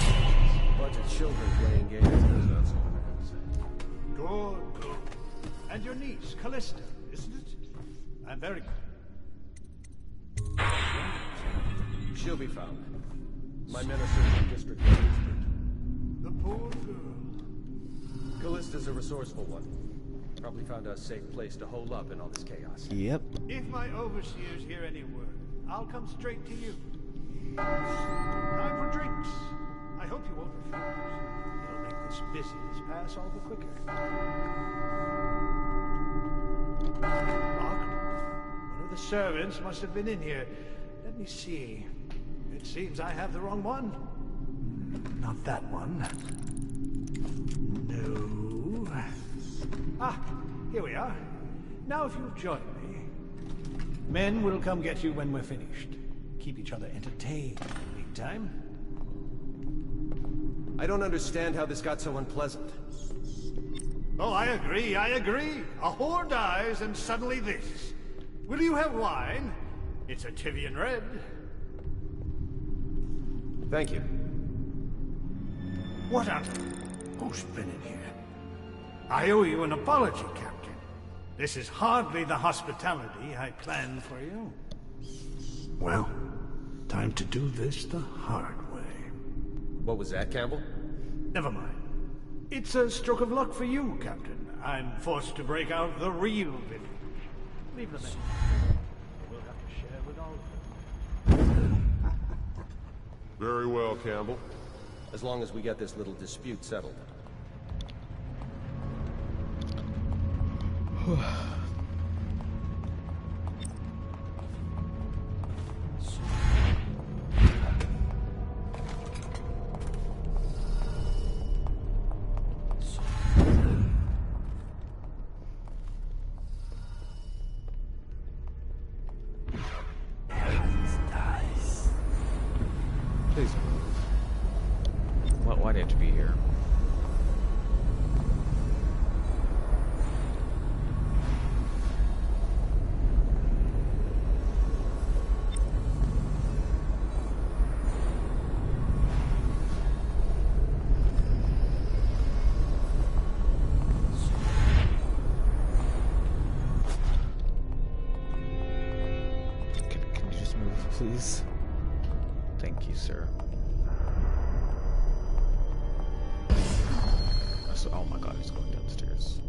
Bunch of children playing games. That's all I have to say. Good, good. And your niece, Callista, isn't it? I'm very good. She'll be found. My men are searching District 1. The poor girl. Callista is a resourceful one. Probably found a safe place to hole up in all this chaos. Yep. If my overseers hear any word, I'll come straight to you. Time for drinks. I hope you won't refuse. It'll make this busyness pass all the quicker. Locked? One of the servants must have been in here. Let me see. It seems I have the wrong one. Not that one. No. Ah, here we are. Now if you'll join me. Men will come get you when we're finished. Keep each other entertained in the meantime. I don't understand how this got so unpleasant. Oh, I agree. A whore dies and suddenly this. Will you have wine? It's a Tivian red. Thank you. What on... Who's been in here? I owe you an apology, Captain. This is hardly the hospitality I planned for you. Well, time to do this the hard way. What was that, Campbell? Never mind. It's a stroke of luck for you, Captain. I'm forced to break out the real villain. Leave them in. We'll have to share with all of them. Very well, Campbell. As long as we get this little dispute settled. Please move. Why do you have to be here? Can you just move, please? Thank you, sir. Oh my god, he's going downstairs.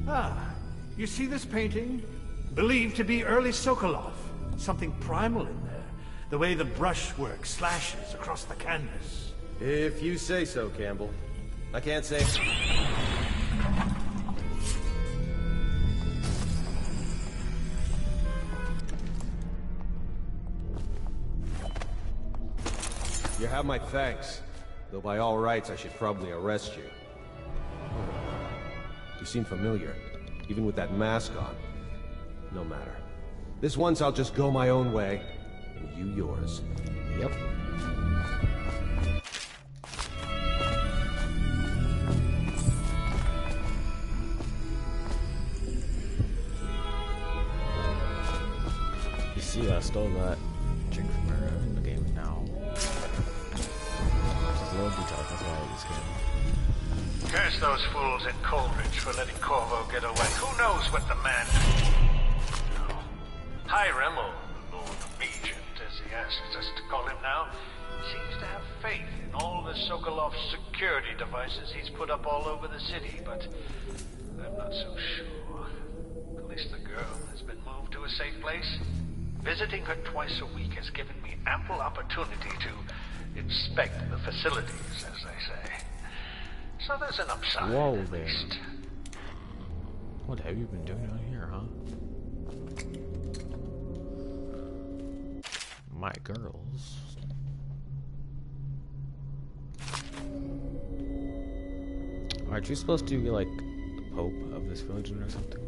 Ah, you see this painting? Believed to be early Sokolov. Something primal in there. The way the brushwork slashes across the canvas. If you say so, Campbell. I can't say... You have my thanks. Though by all rights, I should probably arrest you. You seem familiar, even with that mask on. No matter. This once I'll just go my own way, and you yours. Yep. See, I stole that drink from her in the game now. Just a little detail, that's why I like this game. Curse those fools at Coleridge for letting Corvo get away. Who knows what the man... No. Hiram, or Lord Regent, as he asks us to call him now, seems to have faith in all the Sokolov security devices he's put up all over the city, but I'm not so sure. At least the girl has been moved to a safe place. Visiting her twice a week has given me ample opportunity to inspect the facilities, as they say. So there's an upside, Whoa at there. least. What have you been doing down here, huh? My girls. Aren't you supposed to be like the Pope of this religion or something?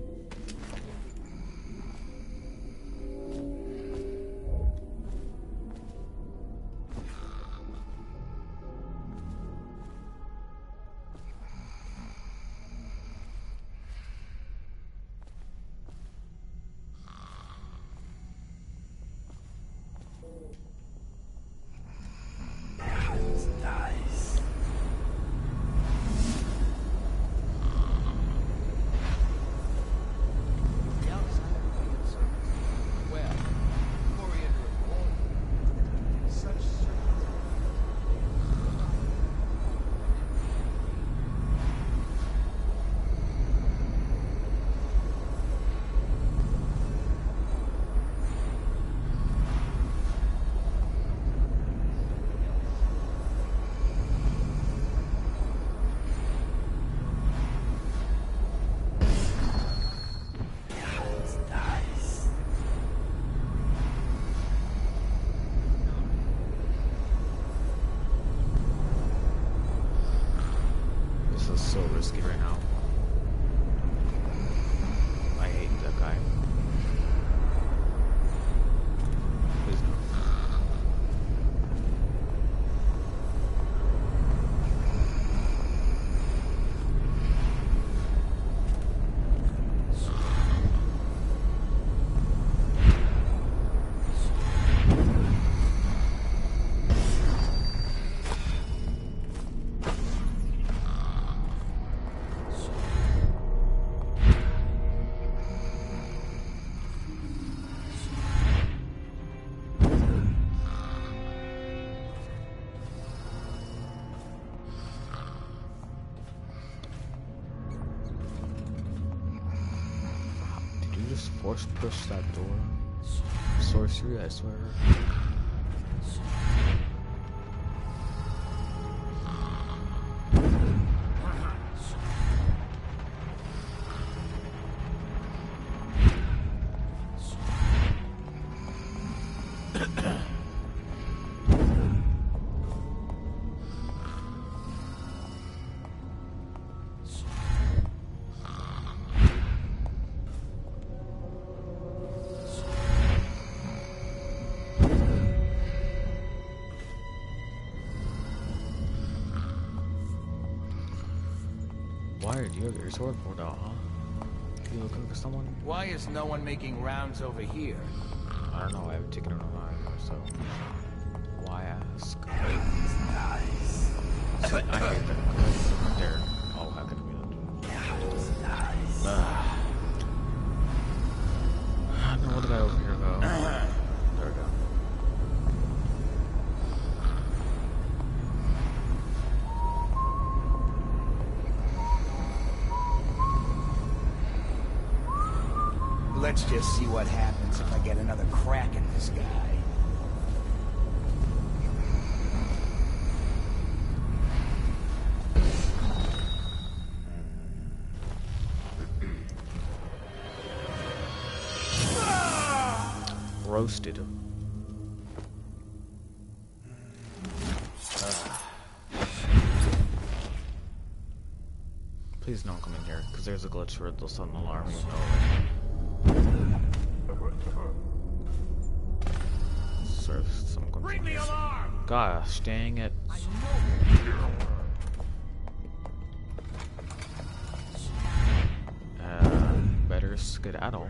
This is so risky right now. I hate that guy. Please no. Force push that door. Sorcery, I swear. Why did you get your sword pulled out, huh? You looking for someone? Why is no one making rounds over here? I don't know, I haven't taken it online, so why ask? Nice. I hate that right there. Oh, how could we not do that? I don't know what the guy over here go. There we go. Let's just see what happens if I get another crack at this guy. Roasted. Please don't come in here, because there's a glitch where they'll sudden alarm you. Sort of some Bring the alarm! Gosh, dang it. Better skedaddle.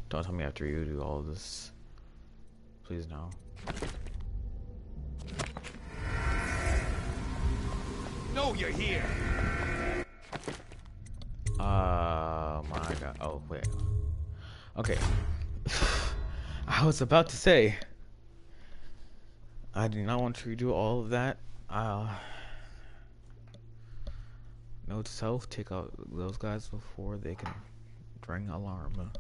Don't tell me after you do all of this. Please no. No, you're here. My god. Oh, wait. Okay. I was about to say. I do not want to redo all of that. Note to self, take out those guys before they can ring alarm.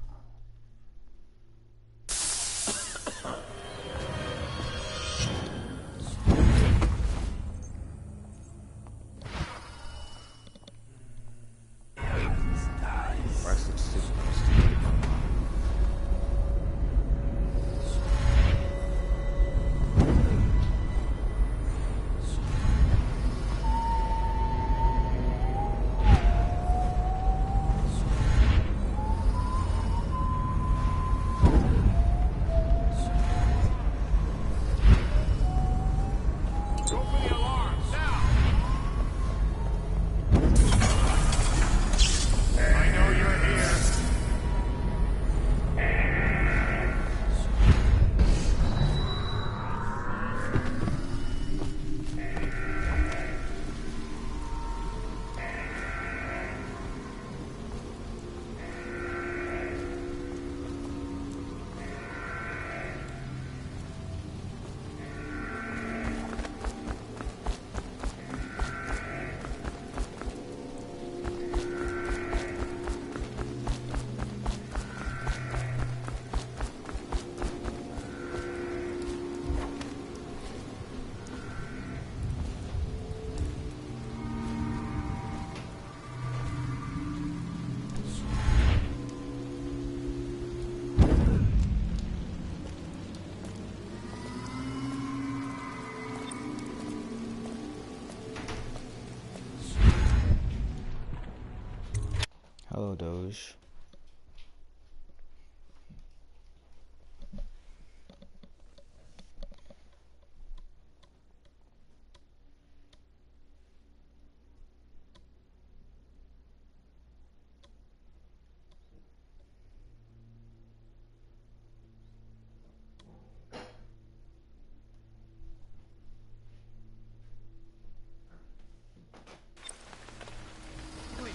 Hello, Doge.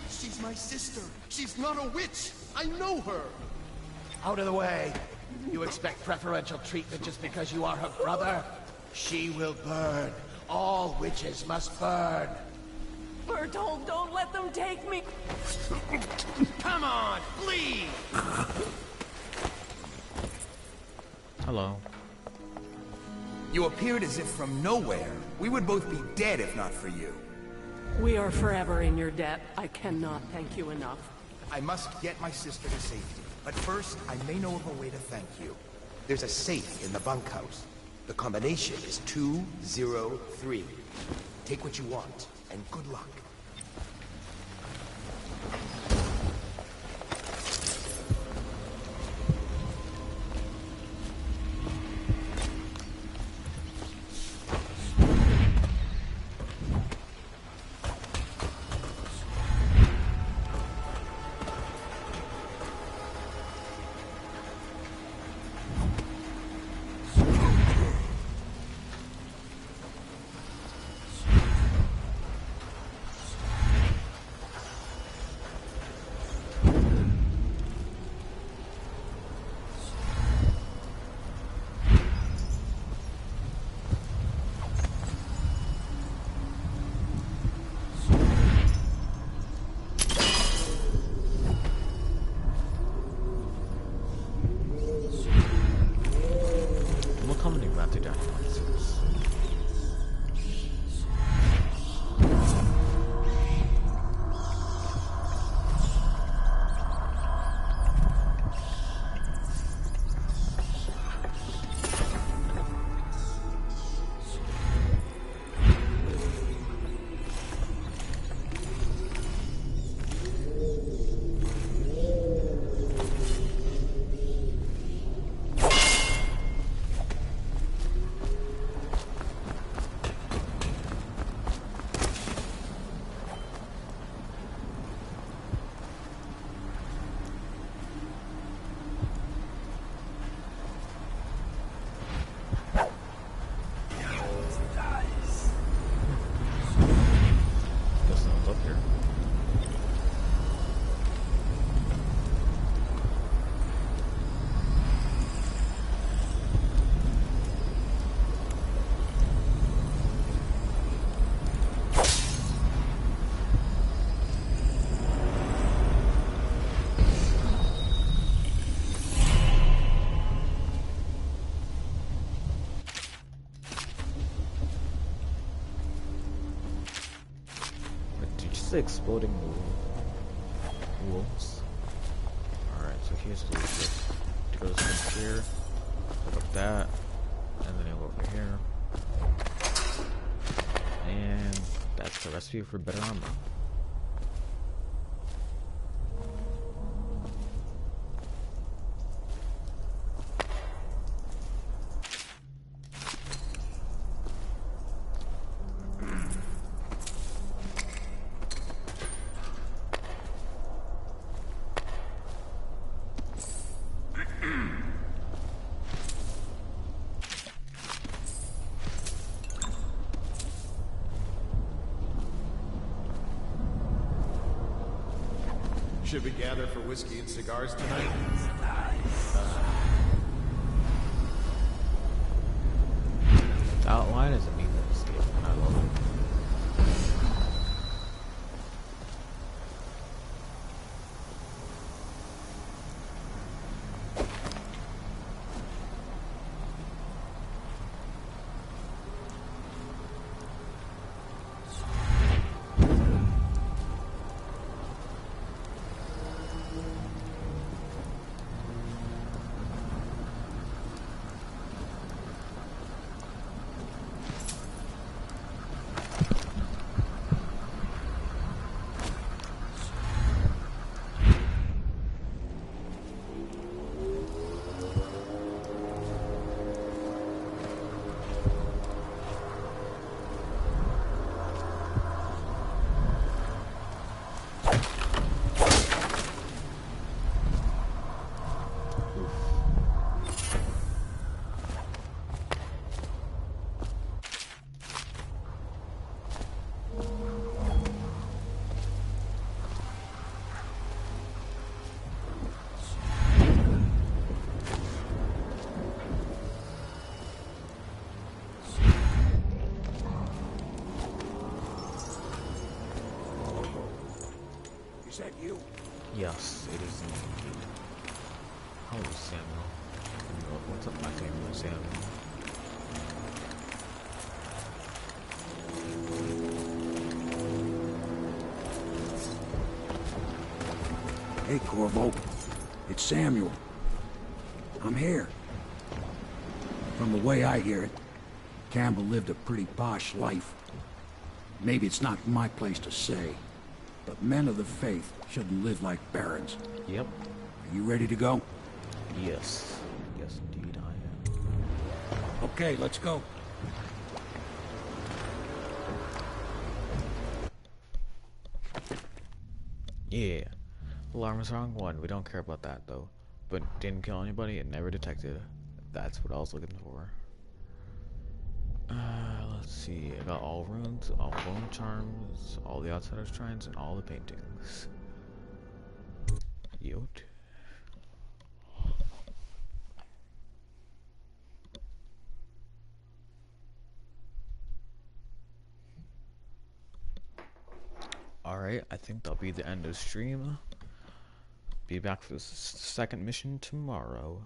She's my sister. She's not a witch. I know her. Out of the way. You expect preferential treatment just because you are her brother? She will burn. All witches must burn. Bertold, don't let them take me. Come on, please. Hello. You appeared as if from nowhere. We would both be dead if not for you. We are forever in your debt. I cannot thank you enough. I must get my sister to safety. But first, I may know of a way to thank you. There's a safe in the bunkhouse. The combination is 203. Take what you want, and good luck. the exploding wolves. Alright, so here's the loot. To go to this here, look up that, and then you'll go over here. And that's the recipe for better armor. Should we gather for whiskey and cigars tonight? Outline doesn't mean that escape. I love it. Is that you? Yes, it is indeed. Hello, Samuel. What's up, my favorite Samuel? Hey, Corvo. It's Samuel. I'm here. From the way I hear it, Campbell lived a pretty posh life. Maybe it's not my place to say, but men of the faith shouldn't live like barons. Yep. Are you ready to go? Yes. Yes, indeed I am. Okay, let's go. Yeah. Alarm is wrong one. We don't care about that though. But didn't kill anybody and never detected. That's what I was looking for. Let's see. I got all runes, all bone charms, all the outsiders shrines, and all the paintings. Yote. Alright, I think that'll be the end of the stream. Be back for the second mission tomorrow.